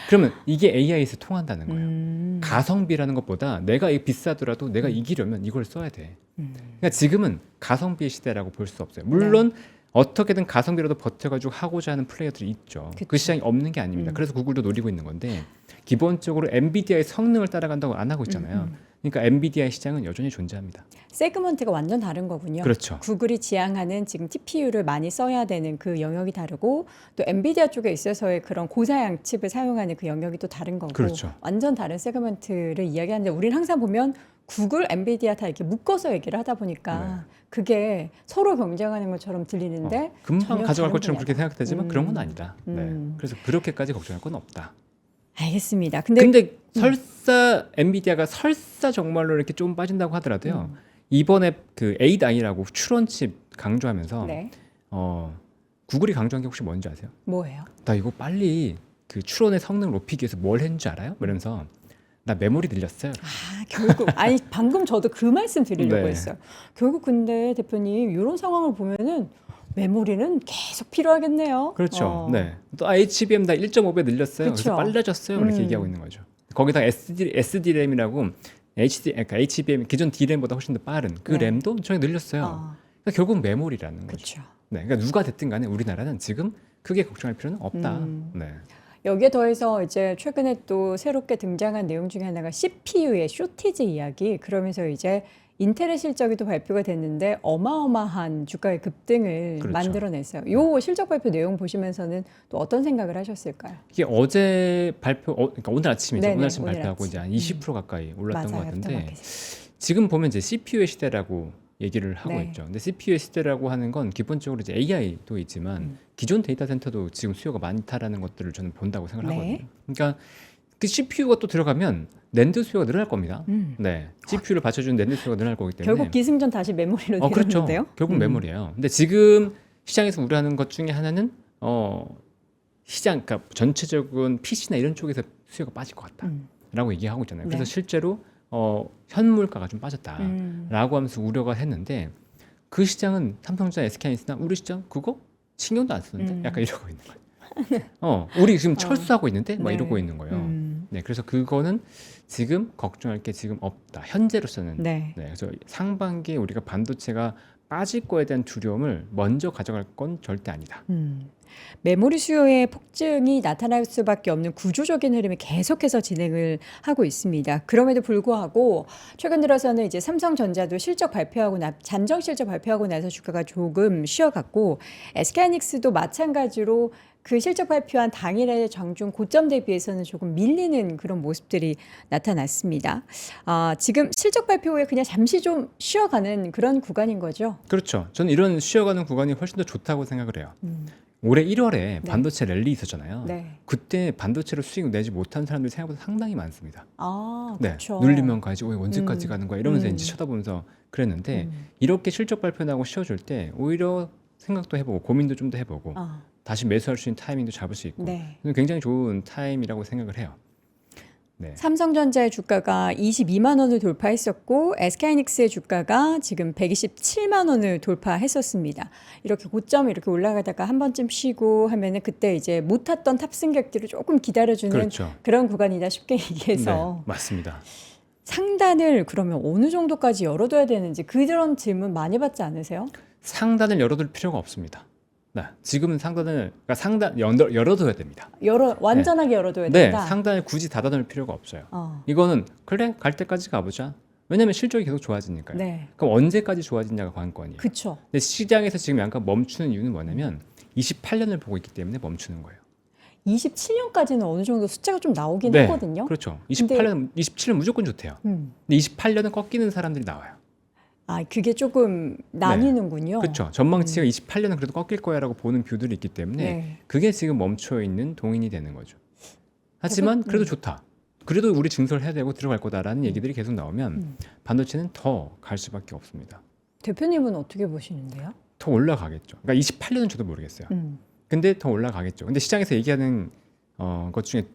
그러면 이게 AI에서 통한다는 거예요. 가성비라는 것보다 내가 비싸더라도 내가 이기려면 이걸 써야 돼. 그러니까 지금은 가성비의 시대라고 볼 수 없어요. 물론 어떻게든 가성비라도 버텨가지고 하고자 하는 플레이어들이 있죠. 그쵸. 그 시장이 없는 게 아닙니다. 그래서 구글도 노리고 있는 건데 기본적으로 엔비디아의 성능을 따라간다고 안 하고 있잖아요. 그러니까 엔비디아의 시장은 여전히 존재합니다. 세그먼트가 완전 다른 거군요. 그렇죠. 구글이 지향하는 지금 TPU를 많이 써야 되는 그 영역이 다르고 또 엔비디아 쪽에 있어서의 그런 고사양 칩을 사용하는 그 영역이 또 다른 거고 그렇죠. 완전 다른 세그먼트를 이야기하는데 우리는 항상 보면 구글, 엔비디아 다 이렇게 묶어서 얘기를 하다 보니까 그게 서로 경쟁하는 것처럼 들리는데 금방 전혀 가져갈 다른 것처럼 분야다. 그렇게 생각되지만 그런 건 아니다. 네. 그래서 그렇게까지 걱정할 건 없다. 알겠습니다. 근데 설사 엔비디아가 설사 정말로 이렇게 좀 빠진다고 하더라도요. 이번에 그 A9이라고 추론칩 강조하면서 네. 구글이 강조한 게 혹시 뭔지 아세요? 뭐예요? 나 이거 빨리 그 추론의 성능을 높이기 위해서 뭘 했는지 알아요? 이러면서 나 메모리 늘렸어요. 아, 결국 아니 방금 저도 그 말씀 드리려고 네. 했어요. 결국 근데 대표님 이런 상황을 보면은 메모리는 계속 필요하겠네요. 그렇죠. 네. 또 HBM 다 1.5배 늘렸어요. 그쵸. 그래서 빨라졌어요. 이렇게 얘기하고 있는 거죠. 거기다 SDRAM이라고 그러니까 HBM 기존 D램보다 훨씬 더 빠른 그 네. 램도 엄청 늘렸어요. 그러니까 결국 메모리라는 거죠. 그렇죠. 네. 그러니까 누가 됐든 간에 우리나라는 지금 크게 걱정할 필요는 없다. 네. 여기에 더해서 이제 최근에 또 새롭게 등장한 내용 중에 하나가 CPU의 쇼티지 이야기. 그러면서 이제 인텔의 실적이 또 발표가 됐는데 어마어마한 주가의 급등을 그렇죠. 만들어냈어요. 요 실적 발표 내용 보시면서는 또 어떤 생각을 하셨을까요? 이게 어제 발표, 그러니까 오늘 아침이죠. 네네, 오늘 아침 오늘 발표하고 아침. 이제 한 20% 가까이 올랐던 것 맞아요. 같은데 앞터마켓. 지금 보면 이제 CPU의 시대라고 얘기를 하고 네. 있죠. 근데 CPU의 시대라고 하는 건 기본적으로 이제 AI도 있지만 기존 데이터 센터도 지금 수요가 많다라는 것들을 저는 본다고 생각을 네. 하거든요. 그러니까 그 CPU가 또 들어가면 낸드 수요가 늘어날 겁니다. 네, CPU를 받쳐주는 낸드 수요가 늘어날 거기 때문에 결국 기승전 다시 메모리로 그렇죠. 내렸는데요. 결국 메모리예요. 근데 지금 시장에서 우려하는 것 중에 하나는 시장, 그러니까 전체적인 PC나 이런 쪽에서 수요가 빠질 것 같다라고 얘기하고 있잖아요. 그래서 네. 실제로 현물가가 좀 빠졌다라고 하면서 우려가 했는데 그 시장은 삼성전자, SK하이닉스나 우리 시장 그거 신경도 안 쓰는데 약간 이러고 있는 거예요. 우리 지금 철수하고 있는데 막 네. 이러고 있는 거예요. 네, 그래서 그거는 지금 걱정할 게 지금 없다. 현재로서는. 네. 네, 그래서 상반기에 우리가 반도체가 빠질 거에 대한 두려움을 먼저 가져갈 건 절대 아니다. 메모리 수요의 폭증이 나타날 수밖에 없는 구조적인 흐름이 계속해서 진행을 하고 있습니다. 그럼에도 불구하고 최근 들어서는 이제 삼성전자도 실적 발표하고 잔정 실적 발표하고 나서 주가가 조금 쉬어갔고 SK하이닉스도 마찬가지로 그 실적 발표한 당일의 장중 고점 대비해서는 조금 밀리는 그런 모습들이 나타났습니다. 지금 실적 발표 후에 그냥 잠시 좀 쉬어가는 그런 구간인 거죠. 그렇죠. 저는 이런 쉬어가는 구간이 훨씬 더 좋다고 생각을 해요. 올해 1월에 반도체 랠리 있었잖아요. 네. 그때 반도체로 수익 내지 못한 사람들이 생각보다 상당히 많습니다. 네, 그렇죠. 눌리면 가지, 언제까지 가는 거야 이러면서 이제 쳐다보면서 그랬는데 이렇게 실적 발표 나고 쉬어줄 때 오히려 생각도 해보고 고민도 좀 더 해보고 다시 매수할 수 있는 타이밍도 잡을 수 있고 네. 굉장히 좋은 타임이라고 생각을 해요. 네. 삼성전자의 주가가 22만 원을 돌파했었고 SK하이닉스의 주가가 지금 127만 원을 돌파했었습니다. 이렇게 고점이 이렇게 올라가다가 한 번쯤 쉬고 하면은 그때 이제 못 탔던 탑승객들을 조금 기다려주는 그렇죠. 그런 구간이다 쉽게 얘기해서 네, 맞습니다. 상단을 그러면 어느 정도까지 열어둬야 되는지 그런 질문 많이 받지 않으세요? 상단을 열어둘 필요가 없습니다. 네, 지금은 그러니까 상단 열어둬야 됩니다. 완전하게 열어둬야 네, 된다. 상단을 굳이 닫아놓을 필요가 없어요. 이거는 그래 갈 때까지 가보자. 왜냐하면 실적이 계속 좋아지니까요. 네. 그럼 언제까지 좋아지냐가 관건이에요. 그렇죠. 근데 시장에서 지금 약간 멈추는 이유는 뭐냐면 28년을 보고 있기 때문에 멈추는 거예요. 27년까지는 어느 정도 숫자가 좀 나오긴 네, 했거든요. 그렇죠. 27년 무조건 좋대요. 근데 28년은 꺾이는 사람들이 나와요. 그게 조금 나뉘는군요. 그렇죠. 전망치가 28년은 그래도 꺾일 거야라고 보는 뷰들이 있기 때문에 네. 그게 지금 멈춰 있는 동인이 되는 거죠. 하지만 그래도 좋다. 그래도 우리 증설을 해야 되고 들어갈 거다라는 얘기들이 계속 나오면 반도체는 더 갈 수밖에 없습니다. 대표님은 어떻게 보시는데요? 더 올라가겠죠. 그러니까 28년은 저도 모르겠어요. 근데 더 올라가겠죠. 근데 시장에서 얘기하는 것 중에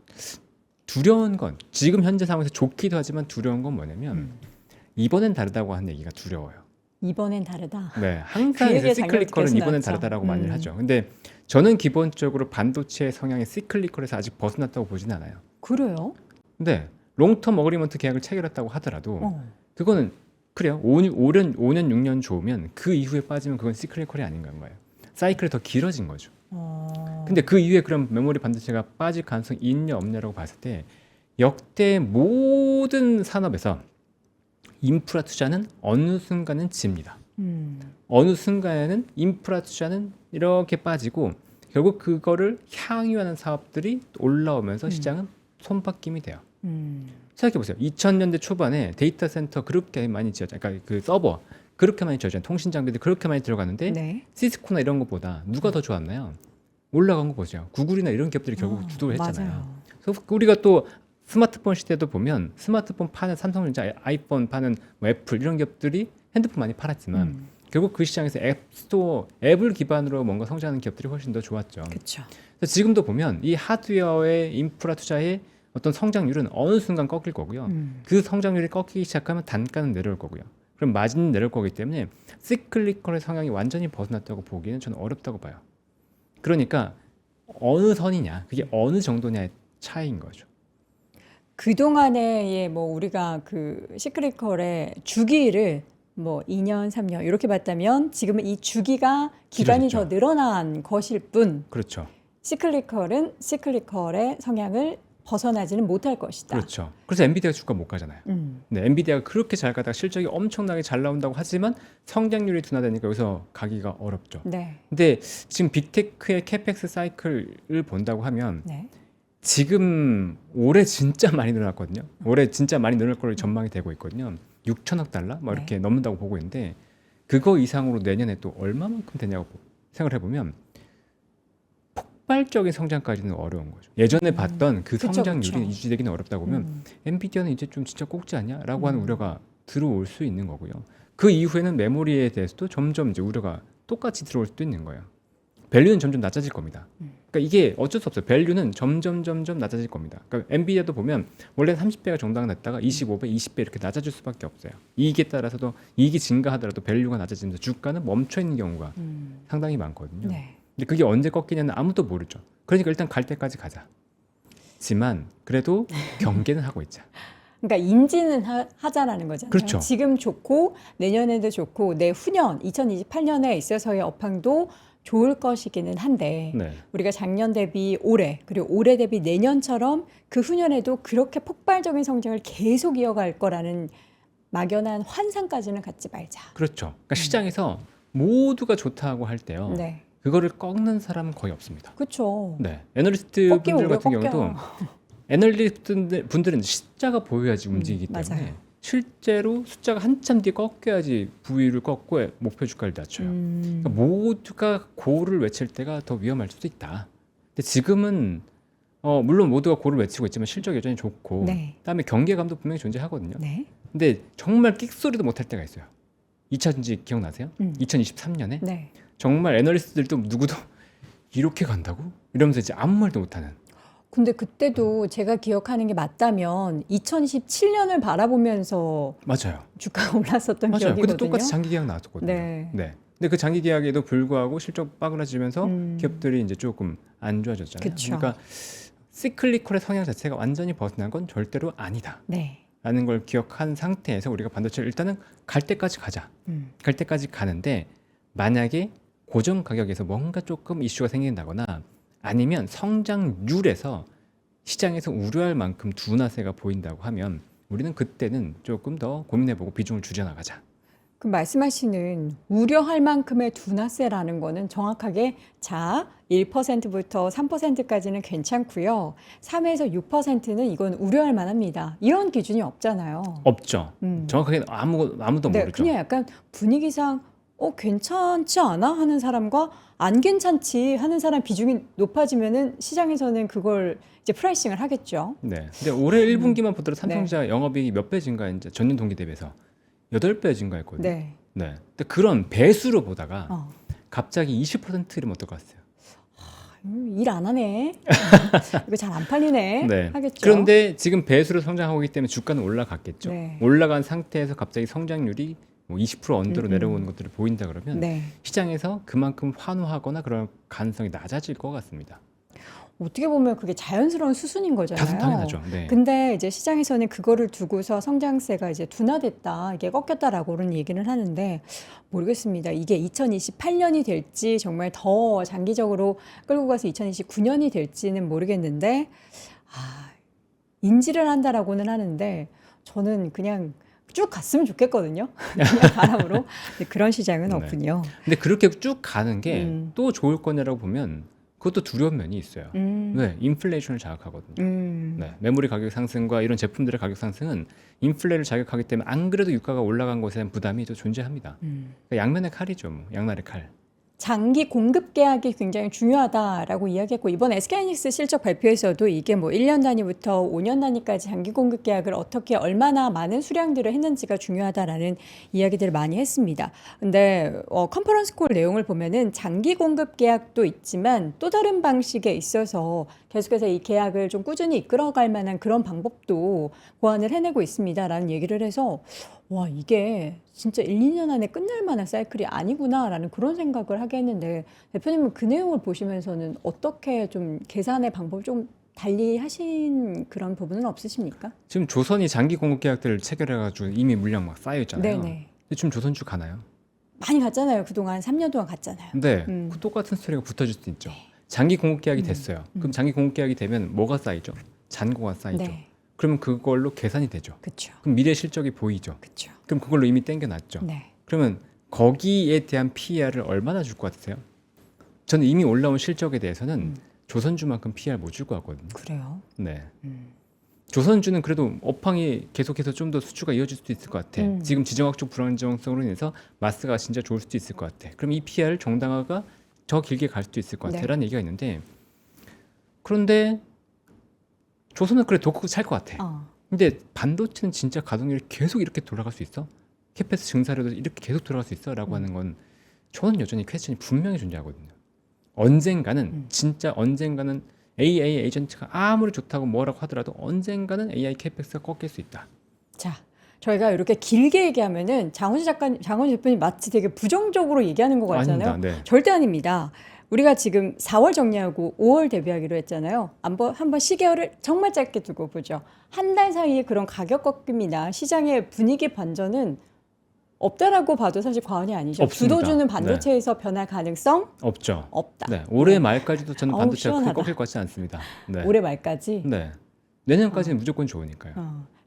두려운 건 지금 현재 상황에서 좋기도 하지만 두려운 건 뭐냐면 이번엔 다르다고 하는 얘기가 두려워요. 이번엔 다르다. 네, 항상 그 얘기가 시클리컬은 계속 이번엔 나왔죠. 다르다라고 많이 하죠. 근데 저는 기본적으로 반도체 성향의 시클리컬에서 아직 벗어났다고 보지는 않아요. 그래요? 근데 롱텀 어그리먼트 계약을 체결했다고 하더라도 그거는 그래요. 5년, 6년 좋으면 그 이후에 빠지면 그건 시클리컬이 아닌 건가요? 사이클이 더 길어진 거죠. 근데 그 이후에 그럼 메모리 반도체가 빠질 가능성이 있냐 없냐라고 봤을 때 역대 모든 산업에서 인프라 투자는 어느 순간은 집니다. 어느 순간에는 인프라 투자는 이렇게 빠지고 결국 그거를 향유하는 사업들이 올라오면서 시장은 손바뀜이 돼요. 생각해보세요. 2000년대 초반에 데이터 센터 그렇게 많이 지었잖아요. 그러니까 그 서버 그렇게 많이 지었잖아요. 통신 장비들 그렇게 많이 들어갔는데 네. 시스코나 이런 것보다 누가 더 좋았나요? 올라간 거 보죠. 구글이나 이런 기업들이 결국 주도를 했잖아요. 맞아요. 그래서 우리가 또 스마트폰 시대도 보면 스마트폰 파는 삼성전자, 아이폰 파는 뭐 애플 이런 기업들이 핸드폰 많이 팔았지만 결국 그 시장에서 앱스토어, 앱을 기반으로 뭔가 성장하는 기업들이 훨씬 더 좋았죠. 그렇죠. 그래서 지금도 보면 이 하드웨어의 인프라 투자의 어떤 성장률은 어느 순간 꺾일 거고요. 그 성장률이 꺾이기 시작하면 단가는 내려올 거고요. 그럼 마진이 내려올 거기 때문에 시클리컬의 성향이 완전히 벗어났다고 보기는 저는 어렵다고 봐요. 그러니까 어느 선이냐, 그게 어느 정도냐의 차이인 거죠. 그동안에 뭐 우리가 그 시크릿컬의 주기를 뭐 2년, 3년 이렇게 봤다면 지금은 이 주기가 기간이 더 길어졌죠. 늘어난 것일 뿐 그렇죠. 시클리컬은 시클리컬의 성향을 벗어나지는 못할 것이다. 그렇죠. 그래서 엔비디아가 주가 못 가잖아요. 음. 네, 엔비디아가 그렇게 잘 가다가 실적이 엄청나게 잘 나온다고 하지만 성장률이 둔화되니까 여기서 가기가 어렵죠. 네. 근데 지금 빅테크의 캐펙스 사이클을 본다고 하면 네. 지금 올해 진짜 많이 늘어났거든요. 올해 진짜 많이 늘어날 걸로 전망이 되고 있거든요. 6천억 달러 뭐 이렇게 네. 넘는다고 보고 있는데 그거 이상으로 내년에 또 얼마만큼 되냐고 생각을 해보면 폭발적인 성장까지는 어려운 거죠. 예전에 봤던 그 그쵸, 성장률이 그쵸. 유지되기는 어렵다고 보면 엔비디아는 이제 좀 진짜 꼭지 아니야?라고 하는 우려가 들어올 수 있는 거고요. 그 이후에는 메모리에 대해서도 점점 이제 우려가 똑같이 들어올 수도 있는 거예요. 밸류는 점점 낮아질 겁니다. 그러니까 이게 어쩔 수 없어요. 밸류는 점점 낮아질 겁니다. 그러니까 엔비디아도 보면 원래 30배가 정당됐다가 25배, 20배 이렇게 낮아질 수밖에 없어요. 이익에 따라서도 이익이 증가하더라도 밸류가 낮아지면서 주가는 멈춰 있는 경우가 상당히 많거든요. 네. 근데 그게 언제 꺾이냐는 아무도 모르죠. 그러니까 일단 갈 때까지 가자. 지만 그래도 경계는 하고 있자. 그러니까 인지는 하자라는 거잖아요. 그렇죠. 지금 좋고 내년에도 좋고 내후년 2028년에 있어서의 업황도 좋을 것이기는 한데 네. 우리가 작년 대비 올해 그리고 올해 대비 내년처럼 그 후년에도 그렇게 폭발적인 성장을 계속 이어갈 거라는 막연한 환상까지는 갖지 말자. 그렇죠. 그러니까 시장에서 모두가 좋다고 할 때요. 네. 그거를 꺾는 사람은 거의 없습니다. 그렇죠. 네. 애널리스트 꺾이면 분들 같은 우리가 경우도 애널리스트 분들은 숫자가 보여야지 움직이기 때문에 맞아요. 실제로 숫자가 한참 뒤에 꺾여야지 부위를 꺾고 목표 주가를 낮춰요. 그러니까 모두가 고를 외칠 때가 더 위험할 수도 있다. 근데 지금은 물론 모두가 고를 외치고 있지만 실적 여전히 좋고 네. 그다음에 경계감도 분명히 존재하거든요. 네. 근데 정말 끽소리도 못할 때가 있어요. 2차전지 기억나세요? 2023년에 네. 정말 애널리스트들도 누구도 이렇게 간다고? 이러면서 이제 아무 말도 못하는. 근데 그때도 제가 기억하는 게 맞다면 2017년을 바라보면서 맞아요. 주가가 올랐었던 맞아요. 기억이거든요. 그때 똑같이 장기 계약 나왔었거든요. 네. 근데 그 장기 계약에도 불구하고 실적 빠그라지면서 음. 기업들이 이제 조금 안 좋아졌잖아요. 그쵸. 그러니까 시클리컬의 성향 자체가 완전히 벗어난 건 절대로 아니다. 네. 라는 걸 기억한 상태에서 우리가 반도체를 일단은 갈 때까지 가자. 갈 때까지 가는데 만약에 고정 가격에서 뭔가 조금 이슈가 생긴다거나 아니면 성장률에서 시장에서 우려할 만큼 둔화세가 보인다고 하면 우리는 그때는 조금 더 고민해보고 비중을 줄여나가자. 그 말씀하시는 우려할 만큼의 둔화세라는 거는 정확하게 1%부터 3%까지는 괜찮고요. 3에서 6%는 이건 우려할 만합니다. 이런 기준이 없잖아요. 없죠. 정확하게 아무도 네, 모르죠. 그냥 약간 분위기상 괜찮지 않아? 하는 사람과 안 괜찮지 하는 사람 비중이 높아지면은 시장에서는 그걸 이제 프라이싱을 하겠죠. 네. 근데 올해 1분기만 보더라도 삼성전자 영업이익이 몇 배 증가했는지 전년 동기 대비해서 8배 증가했거든요. 네. 네. 근데 그런 배수로 보다가 어. 갑자기 20%를 못 들어갔어요. 일 안 하네. 이거 잘 안 팔리네. 네. 하겠죠. 그런데 지금 배수로 성장하고 있기 때문에 주가는 올라갔겠죠. 네. 올라간 상태에서 갑자기 성장률이 뭐 20% 언더로 내려오는 것들을 보인다 그러면 네. 시장에서 그만큼 환호하거나 그럴 가능성이 낮아질 것 같습니다. 어떻게 보면 그게 자연스러운 수순인 거잖아요. 당연하죠. 네. 근데 이제 시장에서는 그거를 두고서 성장세가 이제 둔화됐다, 이게 꺾였다라고는 얘기를 하는데 모르겠습니다. 이게 2028년이 될지 정말 더 장기적으로 끌고 가서 2029년이 될지는 모르겠는데 인지를 한다라고는 하는데 저는 그냥 쭉 갔으면 좋겠거든요. 그냥 바람으로. 근데 그런 시장은 네. 없군요. 근데 그렇게 쭉 가는 게 또 음. 좋을 거냐라고 보면 그것도 두려운 면이 있어요. 왜? 인플레이션을 자극하거든요. 네, 메모리 가격 상승과 이런 제품들의 가격 상승은 인플레를 자극하기 때문에 안 그래도 유가가 올라간 것에 대한 부담이 또 존재합니다. 그러니까 양면의 칼이죠. 뭐. 양날의 칼. 장기 공급 계약이 굉장히 중요하다라고 이야기했고 이번 SK하이닉스 실적 발표에서도 이게 뭐 1년 단위부터 5년 단위까지 장기 공급 계약을 어떻게 얼마나 많은 수량들을 했는지가 중요하다라는 이야기들을 많이 했습니다. 근데 컨퍼런스 콜 내용을 보면은 장기 공급 계약도 있지만 또 다른 방식에 있어서 계속해서 이 계약을 좀 꾸준히 이끌어갈 만한 그런 방법도 고안을 해내고 있습니다라는 얘기를 해서 와 이게 진짜 1, 2년 안에 끝날 만한 사이클이 아니구나라는 그런 생각을 하게 했는데 대표님은 그 내용을 보시면서는 어떻게 좀 계산의 방법을 좀 달리 하신 그런 부분은 없으십니까? 지금 조선이 장기 공급 계약들을 체결해가지고 이미 물량 막 쌓여 있잖아요. 네네. 근데 지금 조선주 가나요? 많이 갔잖아요. 그동안 3년 동안 갔잖아요. 근데 음. 그 똑같은 스토리가 붙어질 수도 있죠. 장기 공급 계약이 됐어요. 그럼 장기 공급 계약이 되면 뭐가 쌓이죠? 잔고가 쌓이죠. 네. 그러면 그걸로 계산이 되죠. 그렇죠. 그럼 미래 실적이 보이죠. 그렇죠. 그럼 그걸로 이미 땡겨놨죠. 네. 그러면 거기에 대한 PER을 얼마나 줄 것 같으세요? 저는 이미 올라온 실적에 대해서는 조선주만큼 PER 못 줄 것 같거든요. 그래요. 네. 조선주는 그래도 업황이 계속해서 좀 더 수주가 이어질 수도 있을 것 같아. 지금 지정학적 불안정성으로 인해서 마스가 진짜 좋을 수도 있을 것 같아. 그럼 이 PER 정당화가 더 길게 갈 수도 있을 것 같아. 네. 라는 얘기가 있는데 그런데 조선은 그래 더 살 것 같아. 근데 반도체는 진짜 가동률이 계속 이렇게 돌아갈 수 있어? 캐패스 증사료도 이렇게 계속 돌아갈 수 있어? 라고 하는 건 저는 여전히 퀘스천이 분명히 존재하거든요. 언젠가는 진짜 언젠가는 AI 에이전트가 아무리 좋다고 뭐라고 하더라도 언젠가는 AI 캐펙스가 꺾일 수 있다. 자, 저희가 이렇게 길게 얘기하면은 장훈지 대표님 마치 되게 부정적으로 얘기하는 것 같잖아요. 아닙니다. 네. 절대 아닙니다. 우리가 지금 4월 정리하고 5월 대비하기로 했잖아요. 한번 시계열을 정말 짧게 두고 보죠. 한 달 사이에 그런 가격 꺾임이나 시장의 분위기 반전은 없다라고 봐도 사실 과언이 아니죠. 없습니다. 주도주는 반도체에서 변할 가능성 없죠. 없다. 네. 올해 말까지도 저는 어우, 반도체가 크게 시원하다. 꺾일 것 같지 않습니다. 네. 올해 말까지. 네. 내년까지는 무조건 좋으니까요.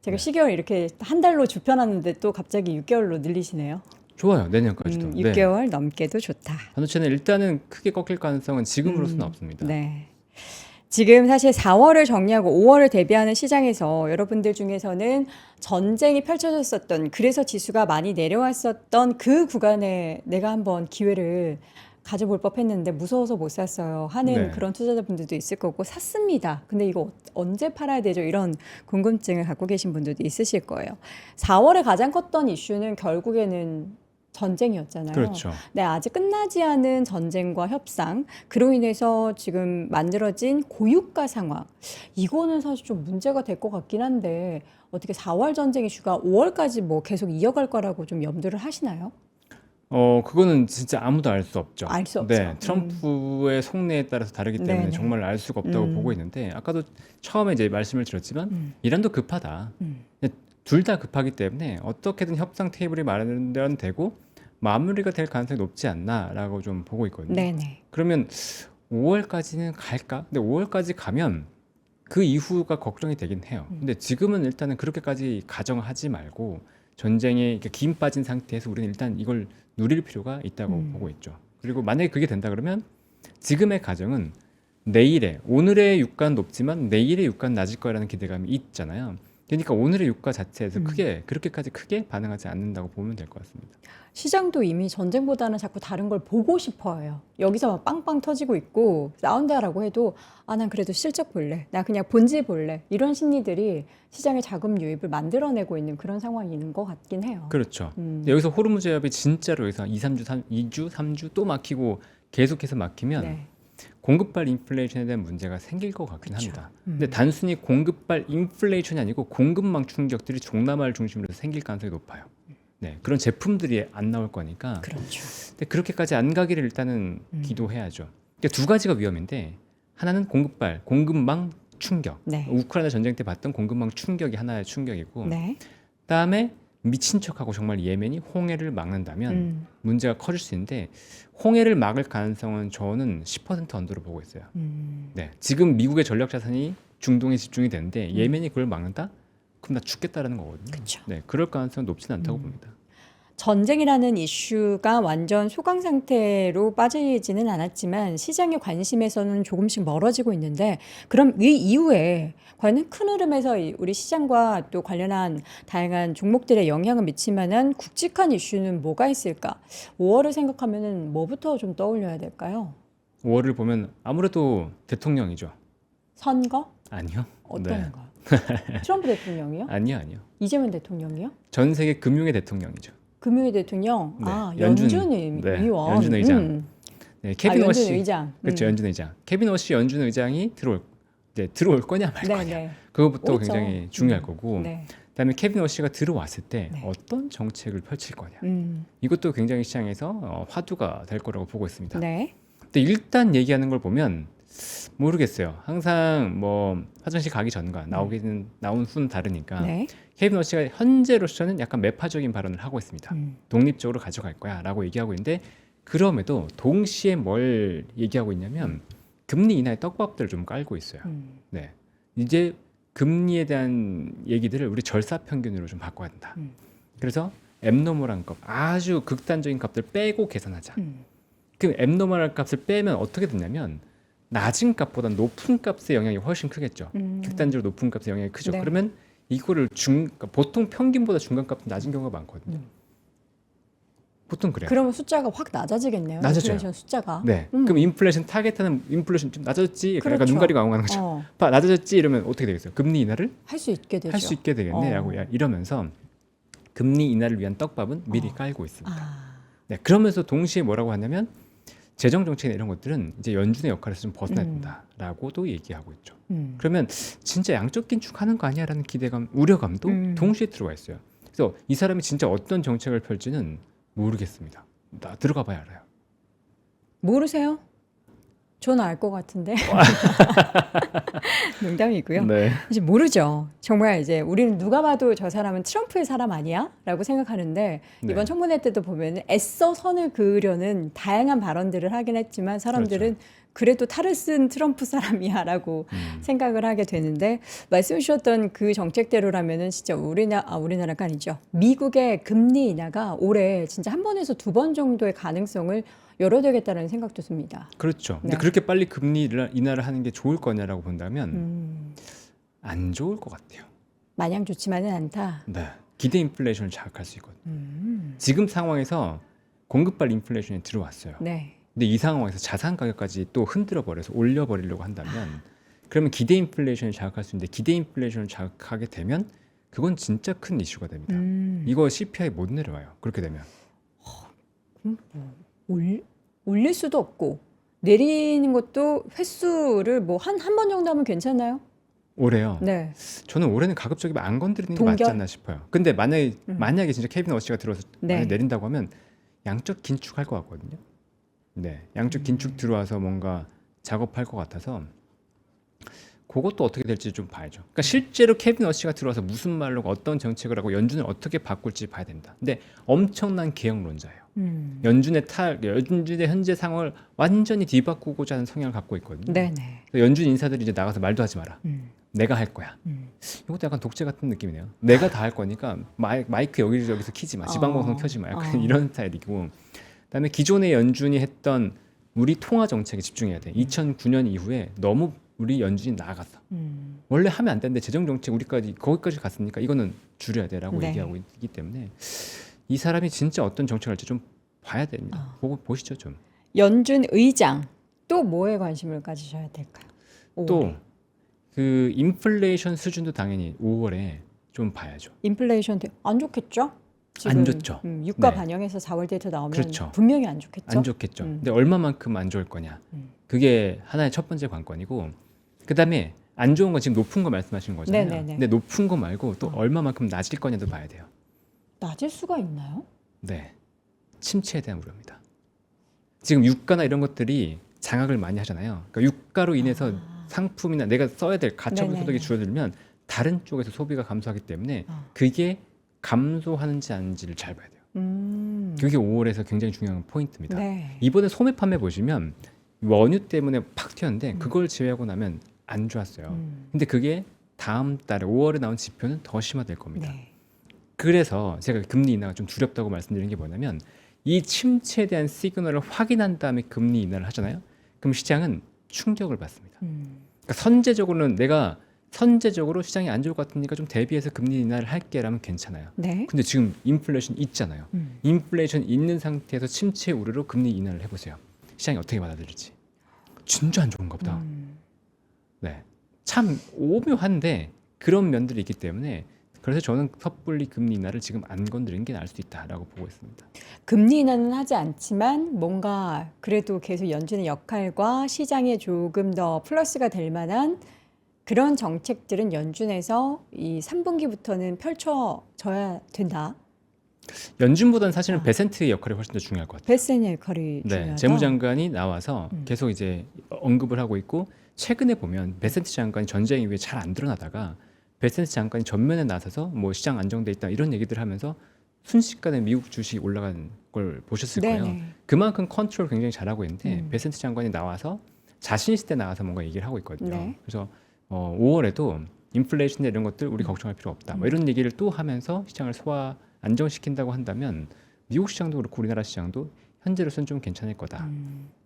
제가 네. 시계열 이렇게 한 달로 좁혀놨는데 또 갑자기 6개월로 늘리시네요. 좋아요. 내년까지도. 네. 6개월 넘게도 좋다. 반도체는 일단은 크게 꺾일 가능성은 지금으로서는 없습니다. 네. 지금 사실 4월을 정리하고 5월을 대비하는 시장에서 여러분들 중에서는 전쟁이 펼쳐졌었던 그래서 지수가 많이 내려왔었던 그 구간에 내가 한번 기회를 가져볼 법했는데 무서워서 못 샀어요 하는 네. 그런 투자자분들도 있을 거고 샀습니다. 근데 이거 언제 팔아야 되죠? 이런 궁금증을 갖고 계신 분들도 있으실 거예요. 4월에 가장 컸던 이슈는 결국에는 전쟁이었잖아요. 그렇죠. 네, 아직 끝나지 않은 전쟁과 협상, 그로 인해서 지금 만들어진 고유가 상황, 이거는 사실 좀 문제가 될 것 같긴 한데 어떻게 4월 전쟁 이슈가 5월까지 뭐 계속 이어갈 거라고 좀 염두를 하시나요? 그거는 진짜 아무도 알 수 없죠. 알 수 없죠. 네, 트럼프의 속내에 따라서 다르기 때문에 네네. 정말 알 수가 없다고 보고 있는데 아까도 처음에 이제 말씀을 드렸지만 이란도 급하다. 둘 다 급하기 때문에 어떻게든 협상 테이블이 마련되고 마무리가 될 가능성이 높지 않나라고 좀 보고 있거든요. 네네. 그러면 5월까지는 갈까? 근데 5월까지 가면 그 이후가 걱정이 되긴 해요. 근데 지금은 일단은 그렇게까지 가정하지 말고 전쟁에 이렇게 김 빠진 상태에서 우리는 일단 이걸 누릴 필요가 있다고 보고 있죠. 그리고 만약에 그게 된다 그러면 지금의 가정은 오늘의 유가는 높지만 내일의 유가는 낮을 거라는 기대감이 있잖아요. 그러니까 오늘의 유가 자체에서 그렇게까지 크게 반응하지 않는다고 보면 될 것 같습니다. 시장도 이미 전쟁보다는 자꾸 다른 걸 보고 싶어요. 여기서 막 빵빵 터지고 있고 나온다라고 해도 난 그래도 실적 볼래. 나 그냥 본질 볼래. 이런 심리들이 시장의 자금 유입을 만들어내고 있는 그런 상황인 것 같긴 해요. 그렇죠. 여기서 호르무즈 해협이 진짜로 여기서 2주, 3주 또 막히고 계속해서 막히면 네. 공급발 인플레이션에 대한 문제가 생길 것 같긴 그쵸. 합니다. 근데 단순히 공급발 인플레이션이 아니고 공급망 충격들이 동남아를 중심으로 해서 생길 가능성이 높아요. 네, 그런 제품들이 안 나올 거니까. 그렇죠. 근데 그렇게까지 안 가기를 일단은 기도해야죠. 그러니까 두 가지가 위험인데 하나는 공급망 충격. 네. 우크라이나 전쟁 때 봤던 공급망 충격이 하나의 충격이고 네. 그다음에 미친 척하고 정말 예멘이 홍해를 막는다면 문제가 커질 수 있는데 홍해를 막을 가능성은 저는 10% 언더로 보고 있어요. 네, 지금 미국의 전략 자산이 중동에 집중이 되는데 예멘이 그걸 막는다? 그럼 나 죽겠다라는 거거든요. 그쵸. 네, 그럴 가능성은 높지는 않다고 봅니다. 전쟁이라는 이슈가 완전 소강 상태로 빠지지는 않았지만 시장의 관심에서는 조금씩 멀어지고 있는데 그럼 이 이후에 과연 큰 흐름에서 우리 시장과 또 관련한 다양한 종목들에 영향을 미칠 만한 굵직한 이슈는 뭐가 있을까? 5월을 생각하면은 뭐부터 좀 떠올려야 될까요? 5월을 보면 아무래도 대통령이죠. 선거? 아니요. 어떤 네. 거? 트럼프 대통령이요? 아니요. 이재명 대통령이요? 전 세계 금융의 대통령이죠. 금융위 대통령? 네, 연준 네, 의원. 연준 의장. 네, 케빈 연준 워시. 의장. 그렇죠. 연준 의장. 케빈 워시 연준 의장이 들어올 이제 들어올 거냐 말 네, 거냐. 네. 그것부터 오죠. 굉장히 중요할 거고 네. 그다음에 케빈 워시가 들어왔을 때 네. 어떤 정책을 펼칠 거냐. 음. 이것도 굉장히 시장에서 화두가 될 거라고 보고 있습니다. 네. 근데 일단 얘기하는 걸 보면 모르겠어요. 항상 뭐 화장실 가기 전과 나온 수는 다르니까 네. 케빈 워시가 현재로서는 약간 매파적인 발언을 하고 있습니다. 음. 독립적으로 가져갈 거야라고 얘기하고 있는데 그럼에도 동시에 뭘 얘기하고 있냐면 금리 인하의 떡밥들을 좀 깔고 있어요. 네, 이제 금리에 대한 얘기들을 우리 절사평균으로 좀 바꿔야 된다. 그래서 앱노멀한 값, 아주 극단적인 값들 빼고 계산하자. 그 앱노멀한 값을 빼면 어떻게 되냐면 낮은 값보다 높은 값의 영향이 훨씬 크겠죠. 극단적으로 높은 값의 영향이 크죠. 네. 그러면 이거를 그러니까 보통 평균보다 중간값은 낮은 경우가 많거든요. 보통 그래요. 그러면 숫자가 확 낮아지겠네요. 낮아져요. 인플레이션 숫자가. 네. 그럼 인플레이션 타겟하는 인플레이션 좀 낮아졌지. 그러니까 그렇죠. 눈 가리고 아무거나 거죠. 낮아졌지 이러면 어떻게 되겠어요? 금리 인하를 할 수 있게 되죠. 할 수 있게 되겠네라고 이러면서 금리 인하를 위한 떡밥은 미리 깔고 있습니다. 네. 그러면서 동시에 뭐라고 하냐면 재정 정책이나 이런 것들은 이제 연준의 역할에서 좀 벗어나야 된다라고도 얘기하고 있죠. 그러면 진짜 양적 긴축하는 거 아니야라는 기대감, 우려감도 동시에 들어와 있어요. 그래서 이 사람이 진짜 어떤 정책을 펼지는 모르겠습니다. 나 들어가 봐야 알아요. 모르세요? 저는 알 것 같은데. 농담이고요. 네. 이제 모르죠. 정말 이제 우리는 누가 봐도 저 사람은 트럼프의 사람 아니야? 라고 생각하는데 네. 이번 청문회 때도 보면 애써 선을 그으려는 다양한 발언들을 하긴 했지만 사람들은 그래도 탈을 쓴 트럼프 사람이야 라고 생각을 하게 되는데 말씀 주셨던 그 정책대로라면은 진짜 우리나라가 아니죠. 미국의 금리 인하가 올해 진짜 한 번에서 두 번 정도의 가능성을 열어되겠다는 생각도 듭니다. 그렇죠. 근데 네. 그렇게 빨리 금리 인하를 하는 게 좋을 거냐라고 본다면 안 좋을 것 같아요. 마냥 좋지만은 않다. 네. 기대 인플레이션을 자극할 수 있거든요. 지금 상황에서 공급발 인플레이션이 들어왔어요. 네. 근데 이 상황에서 자산 가격까지 또 흔들어 버려서 올려 버리려고 한다면 그러면 기대 인플레이션을 자극할 수 있는데 기대 인플레이션을 자극하게 되면 그건 진짜 큰 이슈가 됩니다. 이거 CPI 못 내려와요. 그렇게 되면. 올릴 수도 없고 내리는 것도 횟수를 뭐 한 번 정도 하면 괜찮나요? 올해요. 네. 저는 올해는 가급적이면 안 건드리는 게 맞지 동결? 않나 싶어요. 근데 만약에 진짜 케빈 워시가 들어서 네. 만약에 내린다고 하면 양적 긴축할 것 같거든요. 네, 양적 긴축 들어와서 뭔가 작업할 것 같아서 그것도 어떻게 될지 좀 봐야죠. 그러니까 실제로 케빈 워시가 들어와서 무슨 말로 어떤 정책을 하고 연준을 어떻게 바꿀지 봐야 됩니다. 근데 엄청난 개혁론자예요. 연준의 현재 상황을 완전히 뒤바꾸고자 하는 성향을 갖고 있거든요. 네네. 연준 인사들이 이제 나가서 말도 하지 마라. 내가 할 거야. 이것도 약간 독재 같은 느낌이네요. 내가 다 할 거니까 마이크 여기저기서 키지 마. 지방방송 켜지 마. 약간 이런 스타일이고. 그다음에 기존의 연준이 했던 우리 통화 정책에 집중해야 돼. 2009년 이후에 너무 우리 연준이 나아갔어. 원래 하면 안 되는데 재정 정책 우리까지 거기까지 갔으니까 이거는 줄여야 돼라고 네. 얘기하고 있기 때문에 이 사람이 진짜 어떤 정책을 할지 좀 봐야 됩니다. 보시죠 좀. 연준 의장 또 뭐에 관심을 가지셔야 될까요? 또 그 인플레이션 수준도 당연히 5월에 좀 봐야죠. 인플레이션 안 좋겠죠? 지금, 안 좋죠. 유가 네. 반영해서 4월 데이터 나오면 그렇죠. 분명히 안 좋겠죠. 안 좋겠죠. 근데 얼마만큼 안 좋을 거냐. 그게 하나의 첫 번째 관건이고 그다음에 안 좋은 건 지금 높은 거 말씀하시는 거잖아요. 네네네. 근데 높은 거 말고 또 얼마만큼 낮을 거냐도 봐야 돼요. 낮을 수가 있나요? 네. 침체에 대한 우려입니다. 지금 유가나 이런 것들이 장악을 많이 하잖아요. 그러니까 유가로 인해서 상품이나 내가 써야 될 가처분 네네네. 소득이 줄어들면 다른 쪽에서 소비가 감소하기 때문에 그게 감소하는지 아닌지를 잘 봐야 돼요. 그게 5월에서 굉장히 중요한 포인트입니다. 네. 이번에 소매 판매 보시면 원유 때문에 팍 튀었는데 그걸 제외하고 나면 안 좋았어요. 근데 그게 다음 달에 5월에 나온 지표는 더 심화될 겁니다. 네. 그래서 제가 금리 인하가 좀 두렵다고 말씀드리는 게 뭐냐면 이 침체에 대한 시그널을 확인한 다음에 금리 인하를 하잖아요. 그럼 시장은 충격을 받습니다. 그러니까 선제적으로 시장이 안 좋을 것 같으니까 좀 대비해서 금리 인하를 할게라면 괜찮아요. 네. 근데 지금 인플레이션 있잖아요. 인플레이션 있는 상태에서 침체 우려로 금리 인하를 해보세요. 시장이 어떻게 받아들일지. 진짜 안 좋은가 보다. 네, 참 오묘한데 그런 면들이 있기 때문에 그래서 저는 섣불리 금리 인하를 지금 안 건드리는 게 나을 수도 있다라고 보고 있습니다. 금리 인하는 하지 않지만 뭔가 그래도 계속 연준의 역할과 시장에 조금 더 플러스가 될 만한 그런 정책들은 연준에서 이 3분기부터는 펼쳐져야 된다. 연준보다는 사실은 베센트의 역할이 훨씬 더 중요할 것 같아요. 베센의 역할이 네, 중요하다. 재무장관이 나와서 계속 이제 언급을 하고 있고 최근에 보면 베센트 장관이 전쟁 이후에 잘 안 드러나다가 베센트 장관이 전면에 나서서 뭐 시장 안정돼 있다 이런 얘기들을 하면서 순식간에 미국 주식이 올라간 걸 보셨을 거예요. 네네. 그만큼 컨트롤 굉장히 잘하고 있는데 베센트 장관이 나와서 자신 있을 때 나와서 뭔가 얘기를 하고 있거든요. 네. 그래서 5월에도 인플레이션 이런 것들 우리 걱정할 필요 없다. 뭐 이런 얘기를 또 하면서 시장을 안정시킨다고 한다면 미국 시장도 그렇고 우리나라 시장도 현재로서는 좀 괜찮을 거다.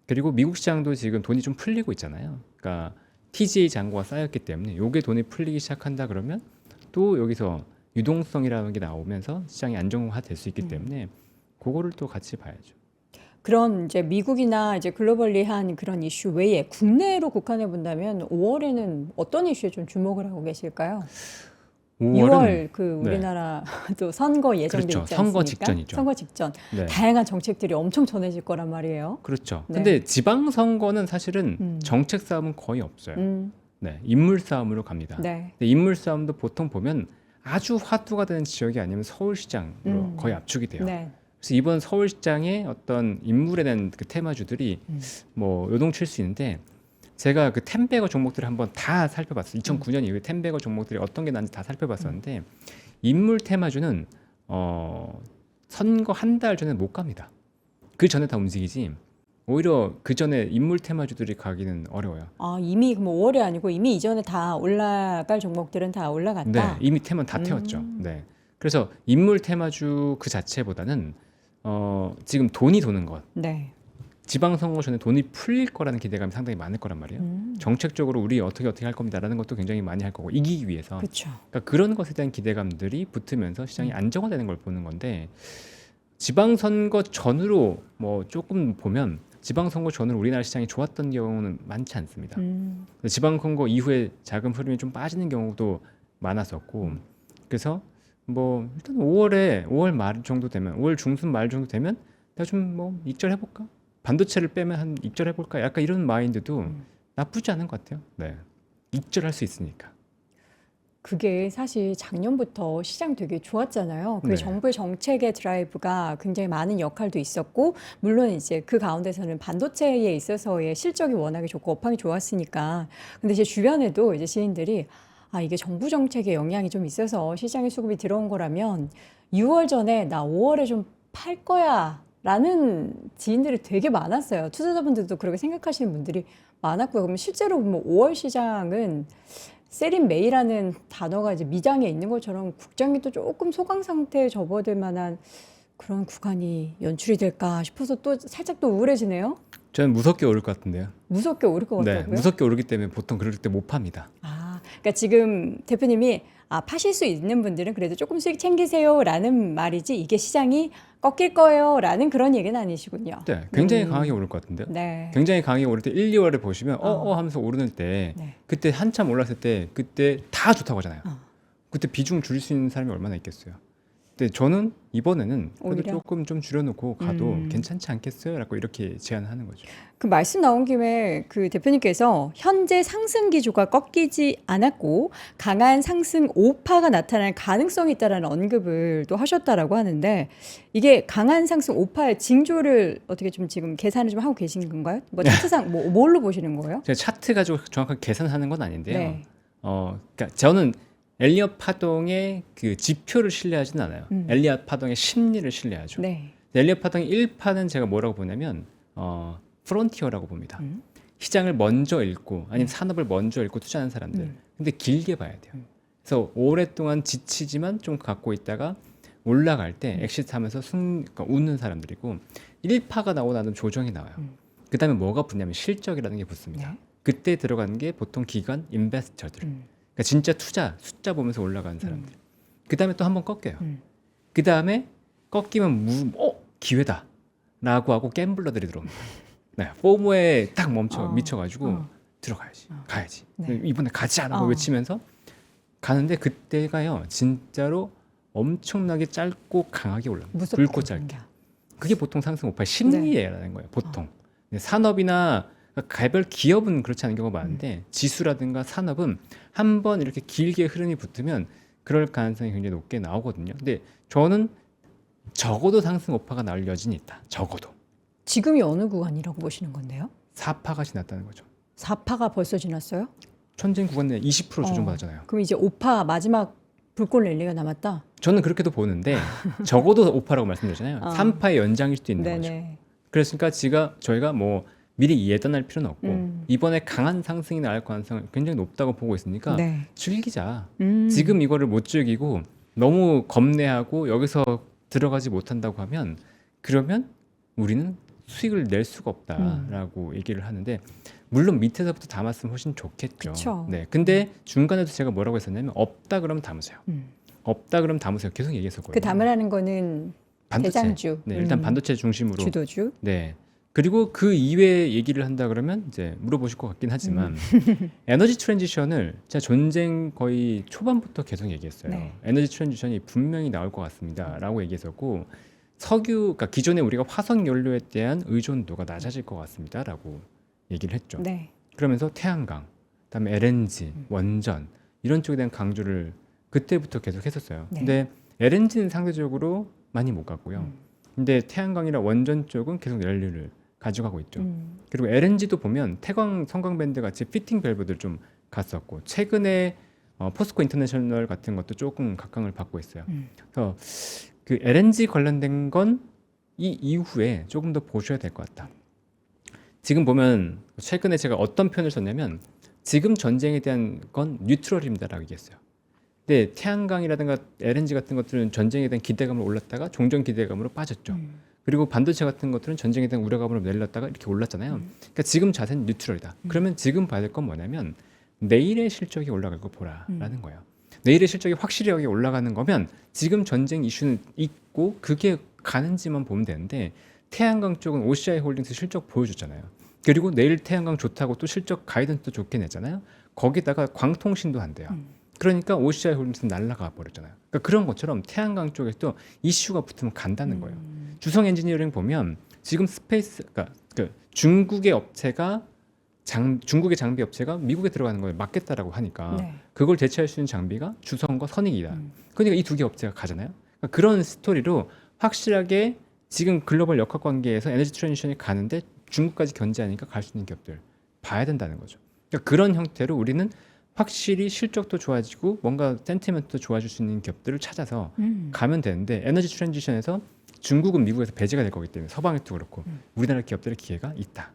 그리고 미국 시장도 지금 돈이 좀 풀리고 있잖아요. 그러니까 TGA 잔고가 쌓였기 때문에 요게 돈이 풀리기 시작한다 그러면 또 여기서 유동성이라는 게 나오면서 시장이 안정화될 수 있기 때문에 그거를 또 같이 봐야죠. 그런 이제 미국이나 이제 글로벌리한 그런 이슈 외에 국내로 국한해 본다면 5월에는 어떤 이슈에 좀 주목을 하고 계실까요? 6월 그 네. 우리나라 또 선거 예정돼 그렇죠. 있지 않습니까? 선거 직전이죠. 선거 직전. 네. 다양한 정책들이 엄청 전해질 거란 말이에요. 그렇죠. 네. 근데 지방 선거는 사실은 정책 싸움은 거의 없어요. 네, 인물 싸움으로 갑니다. 네. 근데 인물 싸움도 보통 보면 아주 화두가 되는 지역이 아니면 서울시장으로 거의 압축이 돼요. 네. 그래서 이번 서울시장의 어떤 인물에 대한 그 테마주들이 뭐 요동칠 수 있는데 제가 그 텐베거 종목들을 한번 다 살펴봤어요. 2009년 이후에 텐베거 종목들이 어떤 게 나는지 다 살펴봤었는데 인물 테마주는 선거 한 달 전에 못 갑니다. 그 전에 다 움직이지. 오히려 그 전에 인물 테마주들이 가기는 어려워요. 아, 이미 뭐 5월이 아니고 이미 이전에 다 올라갈 종목들은 다 올라갔다. 네, 이미 테마는 다 태웠죠. 네. 그래서 인물 테마주 그 자체보다는 지금 돈이 도는 것, 네. 지방선거 전에 돈이 풀릴 거라는 기대감이 상당히 많을 거란 말이에요. 정책적으로 우리 어떻게 할 겁니다라는 것도 굉장히 많이 할 거고 이기기 위해서. 그렇죠. 그러니까 그런 것에 대한 기대감들이 붙으면서 시장이 안정화되는 걸 보는 건데 지방선거 전으로 뭐 조금 보면 지방선거 전으로 우리나라 시장이 좋았던 경우는 많지 않습니다. 지방선거 이후에 자금 흐름이 좀 빠지는 경우도 많았었고 그래서 뭐 일단 5월 말 정도 되면 5월 중순 말 정도 되면 내가 좀 뭐 익절해볼까? 반도체를 빼면 한 익절해볼까? 약간 이런 마인드도 나쁘지 않은 것 같아요. 네, 익절할 수 있으니까. 그게 사실 작년부터 시장 되게 좋았잖아요. 그 네. 정부의 정책의 드라이브가 굉장히 많은 역할도 있었고, 물론 이제 그 가운데서는 반도체에 있어서의 실적이 워낙에 좋고 업황이 좋았으니까. 근데 제 주변에도 이제 지인들이 아, 이게 정부 정책의 영향이 좀 있어서 시장에 수급이 들어온 거라면 6월 전에 나 5월에 좀 팔 거야. 라는 지인들이 되게 많았어요. 투자자분들도 그렇게 생각하시는 분들이 많았고요. 그러면 실제로 보면 5월 시장은 세린 메이라는 단어가 이제 미장에 있는 것처럼 국장기도 조금 소강 상태에 접어들 만한 그런 구간이 연출이 될까 싶어서 또 살짝 또 우울해지네요. 저는 무섭게 오를 것 같은데요. 무섭게 오를 것 네, 같다고요? 무섭게 오르기 때문에 보통 그럴 때 못 팝니다. 아, 그러니까 지금 대표님이 아, 파실 수 있는 분들은 그래도 조금 수익 챙기세요라는 말이지 이게 시장이 꺾일 거예요라는 그런 얘기는 아니시군요. 네, 굉장히 강하게 오를 것 같은데요. 네. 굉장히 강하게 오를 때 1, 2월에 보시면 하면서 오르는 때 네. 그때 한참 올랐을 때 그때 다 좋다고 하잖아요. 어. 그때 비중 줄일 수 있는 사람이 얼마나 있겠어요. 근데 저는 이번에는 그래도 오히려? 조금 좀 줄여놓고 가도 괜찮지 않겠어요? 라고 이렇게 제안하는 거죠. 그 말씀 나온 김에 그 대표님께서 현재 상승 기조가 꺾이지 않았고 강한 상승 오파가 나타날 가능성이 있다라는 언급을 또 하셨다라고 하는데 이게 강한 상승 오파의 징조를 어떻게 좀 지금 계산을 좀 하고 계신 건가요? 뭐 차트상 뭘로 보시는 거예요? 제가 차트 가지고 정확하게 계산하는 건 아닌데요. 네. 그러니까 저는 엘리엇 파동의 그 지표를 신뢰하지는 않아요. 엘리엇 파동의 심리를 신뢰하죠. 네. 엘리엇 파동의 1파는 제가 뭐라고 보냐면 프론티어라고 봅니다. 시장을 먼저 읽고 아니면 산업을 먼저 읽고 투자하는 사람들. 근데 길게 봐야 돼요. 그래서 오랫동안 지치지만 좀 갖고 있다가 올라갈 때 엑시트하면서 그러니까 웃는 사람들이고 1파가 나오고 나면 조정이 나와요. 그다음에 뭐가 붙냐면 실적이라는 게 붙습니다. 네. 그때 들어가는 게 보통 기관 인베스터들. 그러니까 진짜 투자 숫자 보면서 올라가는 사람들. 그다음에 또 한번 꺾여요. 그다음에 꺾이면 기회다라고 하고 갬블러들이 들어옵니다. 네, 포모에 딱 미쳐가지고 들어가야지, 가야지. 네. 이번에 가지 않고 외치면서 가는데 그때가요 진짜로 엄청나게 짧고 강하게 올라옵니다. 굵고 짧게. 그게 보통 상승 오파의 심리라는 거예요. 보통 산업이나 그러니까 개별 기업은 그렇지 않은 경우가 많은데 지수라든가 산업은 한번 이렇게 길게 흐름이 붙으면 그럴 가능성이 굉장히 높게 나오거든요. 근데 저는 적어도 상승 5파가 나올 여진이 있다. 적어도 지금이 어느 구간이라고 보시는 건데요? 4파가 지났다는 거죠. 4파가 벌써 지났어요? 천진 구간 내에 20% 조정받았잖아요. 그럼 이제 5파 마지막 불꽃 랠리가 남았다? 저는 그렇게도 보는데 적어도 5파라고 말씀드렸잖아요. 어. 3파의 연장일 수도 있는 거죠. 네네. 그랬으니까 저희가 뭐 미리 예단할 필요는 없고 이번에 강한 상승이 나올 가능성은 굉장히 높다고 보고 있으니까 네. 즐기자. 음. 지금 이거를 못 즐기고 너무 겁내하고 여기서 들어가지 못한다고 하면 그러면 우리는 수익을 낼 수가 없다라고 얘기를 하는데 물론 밑에서부터 담았으면 훨씬 좋겠죠. 그쵸. 네. 근데 중간에도 제가 뭐라고 했었냐면 없다 그러면 담으세요. 음. 없다 그러면 담으세요. 계속 얘기했었거든요. 그 담으라는 거는 반도체. 대장주. 네, 일단 반도체 중심으로. 주도주. 네. 그리고 그 이외에 얘기를 한다 그러면 이제 물어보실 것 같긴 하지만 에너지 트랜지션을 제가 전쟁 거의 초반부터 계속 얘기했어요. 네. 에너지 트랜지션이 분명히 나올 것 같습니다라고 얘기했었고 그러니까 기존에 우리가 화석 연료에 대한 의존도가 낮아질 것 같습니다라고 얘기를 했죠. 네. 그러면서 태양광, 그다음에 LNG, 원전 이런 쪽에 대한 강조를 그때부터 계속 했었어요. 네. 근데 LNG는 상대적으로 많이 못 갔고요. 근데 태양광이나 원전 쪽은 계속 연료를 가져가고 있죠. 그리고 LNG도 보면 태광, 성광밴드 같이 피팅 밸브들 좀 갔었고 최근에 포스코 인터내셔널 같은 것도 조금 각광을 받고 있어요. 그래서 그 LNG 관련된 건 이 이후에 조금 더 보셔야 될 것 같다. 지금 보면 최근에 제가 어떤 표현을 썼냐면 지금 전쟁에 대한 건 뉴트럴입니다라고 얘기했어요. 근데 태양광이라든가 LNG 같은 것들은 전쟁에 대한 기대감으로 올랐다가 종전 기대감으로 빠졌죠. 그리고 반도체 같은 것들은 전쟁에 대한 우려감으로 내렸다가 이렇게 올랐잖아요. 그러니까 지금 자세는 뉴트럴이다. 그러면 지금 봐야 될 건 뭐냐면 내일의 실적이 올라갈 거 보라라는 거예요. 내일의 실적이 확실히 여기 올라가는 거면 지금 전쟁 이슈는 있고 그게 가는지만 보면 되는데 태양광 쪽은 OCI 홀딩스 실적 보여줬잖아요. 그리고 내일 태양광 좋다고 또 실적 가이던스도 좋게 냈잖아요. 거기다가 광통신도 한대요. 그러니까 OCI 홀딩스는 날아가 버렸잖아요. 그러니까 그런 것처럼 태양광 쪽에도 이슈가 붙으면 간다는 거예요. 주성 엔지니어링 보면 지금 그러니까 그 중국의 업체가 중국의 장비 업체가 미국에 들어가는 걸 막겠다라고 하니까 네. 그걸 대체할 수 있는 장비가 주성과 선익이다. 그러니까 이 두 개 업체가 가잖아요. 그러니까 그런 스토리로 확실하게 지금 글로벌 역학 관계에서 에너지 트랜지션이 가는데 중국까지 견제하니까 갈 수 있는 기업들 봐야 된다는 거죠. 그러니까 그런 형태로 우리는 확실히 실적도 좋아지고 뭔가 센티멘트도 좋아질 수 있는 기업들을 찾아서 가면 되는데 에너지 트랜지션에서 중국은 미국에서 배제가 될 거기 때문에 서방에도 그렇고 우리나라 기업들의 기회가 있다.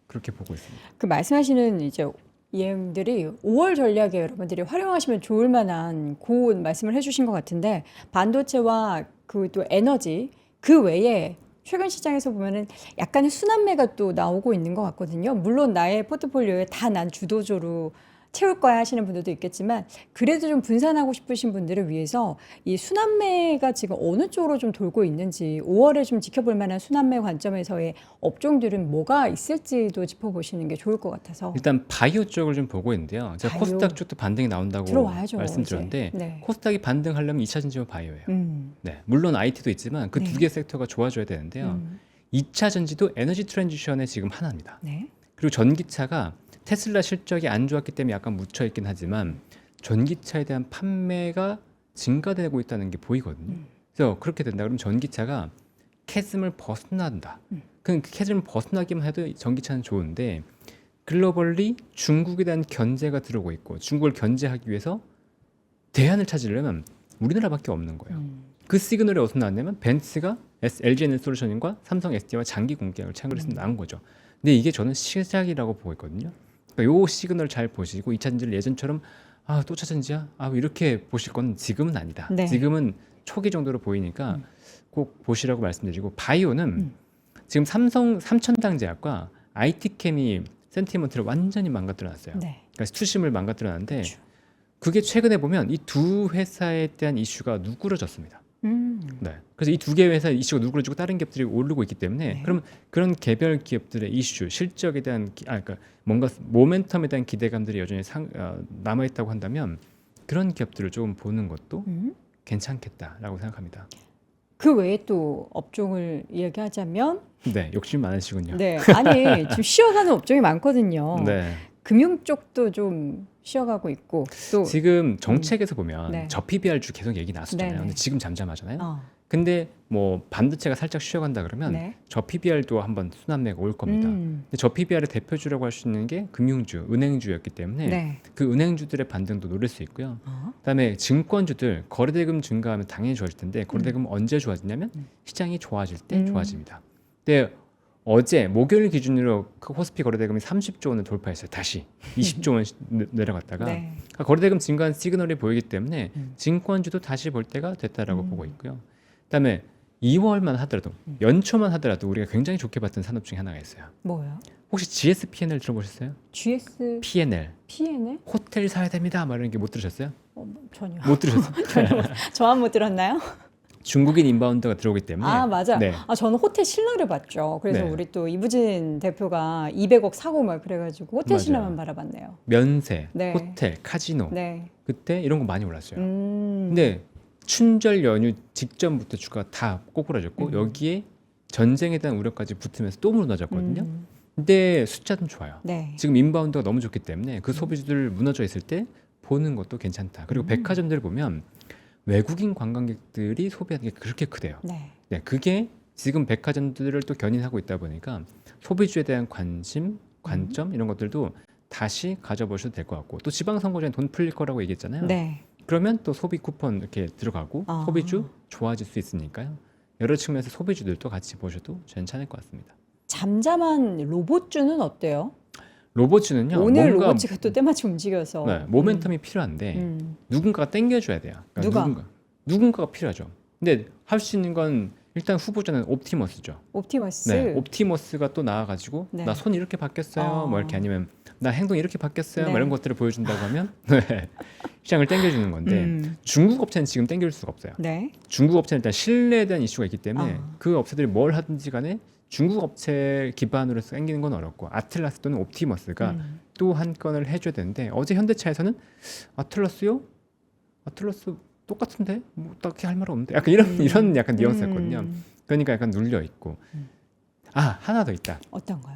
그렇게 보고 있습니다. 그 말씀하시는 이제 예형들이 5월 전략에 여러분들이 활용하시면 좋을 만한 고운 말씀을 해주신 것 같은데 반도체와 그 또 에너지 그 외에 최근 시장에서 보면은 약간의 순환매가 또 나오고 있는 것 같거든요. 물론 나의 포트폴리오에 다 난 주도주로 채울 거야 하시는 분들도 있겠지만 그래도 좀 분산하고 싶으신 분들을 위해서 이 순환매가 지금 어느 쪽으로 좀 돌고 있는지 5월에 좀 지켜볼 만한 순환매 관점에서의 업종들은 뭐가 있을지도 짚어보시는 게 좋을 것 같아서 일단 바이오 쪽을 좀 보고 있는데요. 제가 바이오. 코스닥 쪽도 반등이 나온다고 들어와야죠, 말씀드렸는데 이제. 네. 코스닥이 반등하려면 2차 전지와 바이오예요. 네, 물론 IT도 있지만 그 두 개 섹터가 좋아져야 되는데요. 2차 전지도 에너지 트랜지션의 지금 하나입니다. 네. 그리고 전기차가 테슬라 실적이 안 좋았기 때문에 약간 묻혀 있긴 하지만 전기차에 대한 판매가 증가되고 있다는 게 보이거든요. 그래서 그렇게 된다 그러면 전기차가 캐즘을 벗어난다. 그 캐즘을 벗어나기만 해도 전기차는 좋은데 글로벌리 중국에 대한 견제가 들어오고 있고 중국을 견제하기 위해서 대안을 찾으려면 우리나라밖에 없는 거예요. 그 시그널이 어디서 나왔냐면 벤츠가 LG 에너지솔루션과 삼성 SDI와 장기 공개를 창을 해서 나온 거죠. 근데 이게 저는 시작이라고 보고 있거든요. 그러니까 요 시그널 잘 보시고 2차 전지를 예전처럼 또 2차 전지야? 이렇게 보실 건 지금은 아니다. 네. 지금은 초기 정도로 보이니까 꼭 보시라고 말씀드리고 바이오는 지금 삼천당제약과 IT캠이 센티먼트를 완전히 망가뜨려놨어요. 네. 그러니까 투심을 망가뜨려놨는데 그렇죠. 그게 최근에 보면 이 두 회사에 대한 이슈가 누그러졌습니다. 네. 그래서 이 두 개 회사 이슈가 누그러지고 다른 기업들이 오르고 있기 때문에 네. 그럼 그런 개별 기업들의 이슈, 실적에 대한 그러니까 뭔가 모멘텀에 대한 기대감들이 여전히 남아 있다고 한다면 그런 기업들을 조금 보는 것도 괜찮겠다라고 생각합니다. 그 외에 또 업종을 이야기하자면 네, 욕심 많으시군요. 네, 아니 지금 쉬어가는 업종이 많거든요. 네. 금융 쪽도 좀 쉬어가고 있고 또 지금 정책에서 보면 네. 저PBR주 계속 얘기 나왔었잖아요. 네네. 근데 지금 잠잠하잖아요. 어, 근데 뭐 반도체가 살짝 쉬어간다 그러면 네. 저PBR도 한번 순환매가 올 겁니다. 근데 저PBR의 대표주라고 할 수 있는 게 금융주, 은행주였기 때문에 네. 그 은행주들의 반등도 노릴 수 있고요. 어, 그다음에 증권주들 거래대금 증가하면 당연히 좋아질 텐데 거래대금 언제 좋아지냐면 시장이 좋아질 때 좋아집니다. 근데 어제 목요일 기준으로 그 코스피 거래대금이 30조 원을 돌파했어요. 다시 20조 원 내려갔다가 네. 그러니까 거래대금 증가한 시그널이 보이기 때문에 증권주도 다시 볼 때가 됐다라고 보고 있고요. 그다음에 2월만 하더라도 연초만 하더라도 우리가 굉장히 좋게 봤던 산업 중에 하나가 있어요. 뭐요? 혹시 GSPNL 들어보셨어요? GS PNL P&L? 호텔 사야 됩니다. 막 이런 게 못 들으셨어요? 전혀. 못 들으셨어요? 저만 못 들었나요? 중국인 인바운드가 들어오기 때문에 아, 맞아. 네. 아, 저는 호텔 신라를 봤죠. 그래서 네. 우리 또 이부진 대표가 200억 사고 막 그래가지고 호텔 맞아요. 신라만 바라봤네요. 면세, 네. 호텔, 카지노 네. 그때 이런 거 많이 올랐어요. 음. 근데 춘절 연휴 직전부터 주가가 다 꼬꾸라졌고 여기에 전쟁에 대한 우려까지 붙으면서 또 무너졌거든요. 근데 숫자는 좋아요. 네. 지금 인바운드가 너무 좋기 때문에 그 소비주들 무너져 있을 때 보는 것도 괜찮다. 그리고 백화점들 보면 외국인 관광객들이 소비하는 게 그렇게 크대요. 네. 네, 그게 지금 백화점들을 또 견인하고 있다 보니까 소비주에 대한 관심, 관점 이런 것들도 다시 가져보셔도 될 것 같고 또 지방선거 전에 돈 풀릴 거라고 얘기했잖아요. 네. 그러면 또 소비 쿠폰 이렇게 들어가고 아. 소비주 좋아질 수 있으니까요. 여러 측면에서 소비주들도 같이 보셔도 괜찮을 것 같습니다. 잠잠한 로봇주는 어때요? 로봇주는요. 오늘 뭔가 로봇주가 또 때마침 움직여서. 네, 모멘텀이 필요한데 누군가가 땡겨줘야 돼요. 그러니까 누가? 누군가가 필요하죠. 근데 할 수 있는 건 일단 후보자는 옵티머스죠. 옵티머스. 네, 옵티머스가 또 나와가지고 네. 나 손 이렇게 바뀌었어요. 뭐 이렇게 아니면 나 행동 이렇게 바뀌었어요. 네. 뭐 이런 것들을 보여준다고 하면 네, 시장을 땡겨주는 건데 중국 업체는 지금 땡겨줄 수가 없어요. 네. 중국 업체는 일단 신뢰에 대한 이슈가 있기 때문에 아. 그 업체들이 뭘 하든지 간에 중국 업체 기반으로 땡기는 건 어렵고 아틀라스 또는 옵티머스가 또 한 건을 해줘야 되는데 어제 현대차에서는 아틀라스요? 아틀라스 똑같은데 뭐 딱히 할 말 없는데 약간 이런 약간 뉘앙스였거든요. 그러니까 약간 눌려 있고 아 하나 더 있다. 어떤 거요?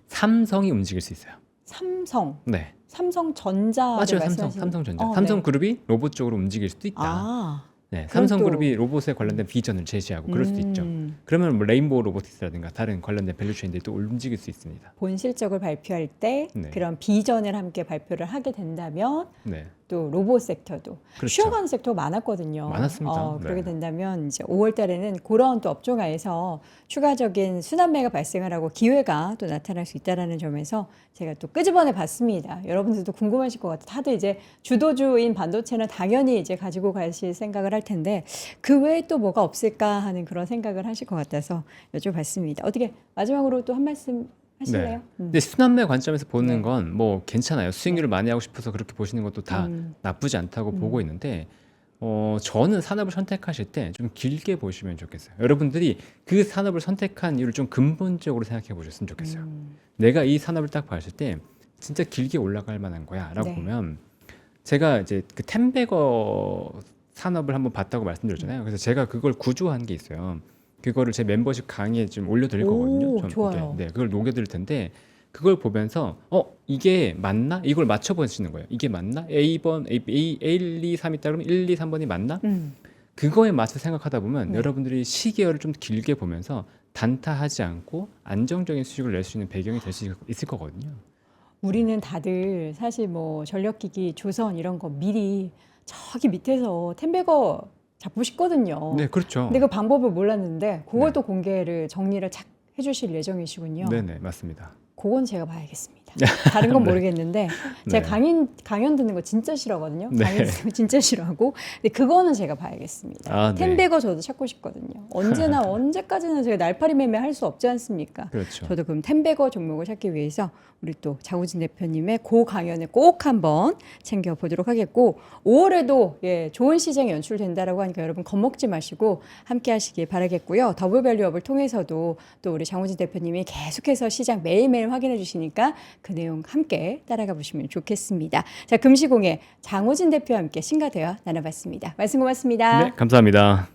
삼성이 움직일 수 있어요. 삼성. 네 삼성전자. 맞아요. 삼성전자. 네. 삼성그룹이 로봇 쪽으로 움직일 수도 있다. 아. 네, 그럼 삼성그룹이 로봇에 관련된 비전을 제시하고 그럴 수도 있죠. 그러면 뭐 레인보우 로보틱스라든가 다른 관련된 밸류체인들이 또 움직일 수 있습니다. 본 실적을 발표할 때 네. 그런 비전을 함께 발표를 하게 된다면 네, 또 로봇 섹터도 그렇죠. 쉬어가는 섹터가 많았거든요. 많았습니다. 그렇게 네. 된다면 이제 5월 달에는 그런 또 업종화에서 추가적인 순환매가 발생을 하고 기회가 또 나타날 수 있다라는 점에서 제가 또 끄집어내 봤습니다. 여러분들도 궁금하실 것 같아요. 다들 이제 주도주인 반도체는 당연히 이제 가지고 가실 생각을 할 텐데 그 외에 또 뭐가 없을까 하는 그런 생각을 하실 것 같아서 여쭤봤습니다. 어떻게 마지막으로 또 한 말씀 하실래요? 네. 근데 순환매 관점에서 보는 네. 건 뭐 괜찮아요. 수익률을 많이 하고 싶어서 그렇게 보시는 것도 다 나쁘지 않다고 보고 있는데 저는 산업을 선택하실 때 좀 길게 보시면 좋겠어요. 여러분들이 그 산업을 선택한 이유를 좀 근본적으로 생각해 보셨으면 좋겠어요. 내가 이 산업을 딱 봤을 때 진짜 길게 올라갈 만한 거야라고 네. 보면 제가 이제 그 템베거 산업을 한번 봤다고 말씀드렸잖아요. 그래서 제가 그걸 구조한 게 있어요. 그거를 제 멤버십 강의에 좀 올려드릴 거거든요. 좀 좋아요. 네, 그걸 녹여드릴 텐데 그걸 보면서 이게 맞나? 이걸 맞춰보시는 거예요. 이게 맞나? A번 A 1, 2, 3 있다 그러면 1, 2, 3번이 맞나? 그거에 맞춰 생각하다 보면 네. 여러분들이 시계열을 좀 길게 보면서 단타하지 않고 안정적인 수익을 낼 수 있는 배경이 될 수 있을 거거든요. 우리는 다들 사실 뭐 전력기기, 조선 이런 거 미리 저기 밑에서 템베거 잡고 싶거든요. 네, 그렇죠. 근데 그 방법을 몰랐는데 그것도 네. 공개를 정리를 착 해주실 예정이시군요. 네네, 맞습니다. 그건 제가 봐야겠습니다. 다른 건 모르겠는데 제가 네. 강연 듣는 거 진짜 싫어하거든요. 네. 강연 듣는 거 진짜 싫어하고 근데 그거는 제가 봐야겠습니다. 아, 네. 템베거 저도 찾고 싶거든요. 언제나 언제까지는 제가 날파리 매매 할 수 없지 않습니까? 그렇죠. 저도 그럼 템베거 종목을 찾기 위해서 우리 또 장우진 대표님의 그 강연을 꼭 한번 챙겨보도록 하겠고 5월에도 좋은 시장이 연출된다라고 하니까 여러분 겁먹지 마시고 함께 하시길 바라겠고요. 더블밸류업을 통해서도 또 우리 장우진 대표님이 계속해서 시장 매일매일 확인해 주시니까 그 내용 함께 따라가 보시면 좋겠습니다. 자, 금시공의 장우진 대표와 함께 신과 대화 나눠봤습니다. 말씀 고맙습니다. 네, 감사합니다.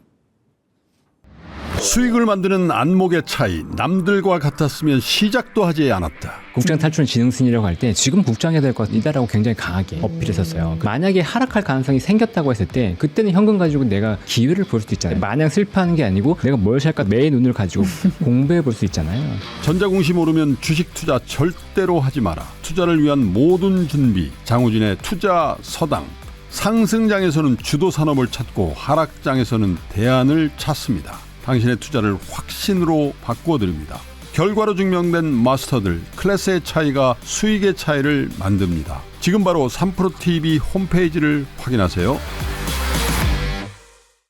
수익을 만드는 안목의 차이, 남들과 같았으면 시작도 하지 않았다. 국장 탈출 지능순이라고 할 때 지금 국장해야 될 것 같다라고 굉장히 강하게 어필했었어요. 만약에 하락할 가능성이 생겼다고 했을 때 그때는 현금 가지고 내가 기회를 볼 수도 있잖아요. 마냥 슬퍼하는 게 아니고 내가 뭘 살까 매의 눈을 가지고 공부해 볼 수 있잖아요. 전자공시 모르면 주식 투자 절대로 하지 마라. 투자를 위한 모든 준비, 장우진의 투자 서당. 상승장에서는 주도 산업을 찾고 하락장에서는 대안을 찾습니다. 당신의 투자를 확신으로 바꾸어드립니다. 결과로 증명된 마스터들, 클래스의 차이가 수익의 차이를 만듭니다. 지금 바로 3프로TV 홈페이지를 확인하세요.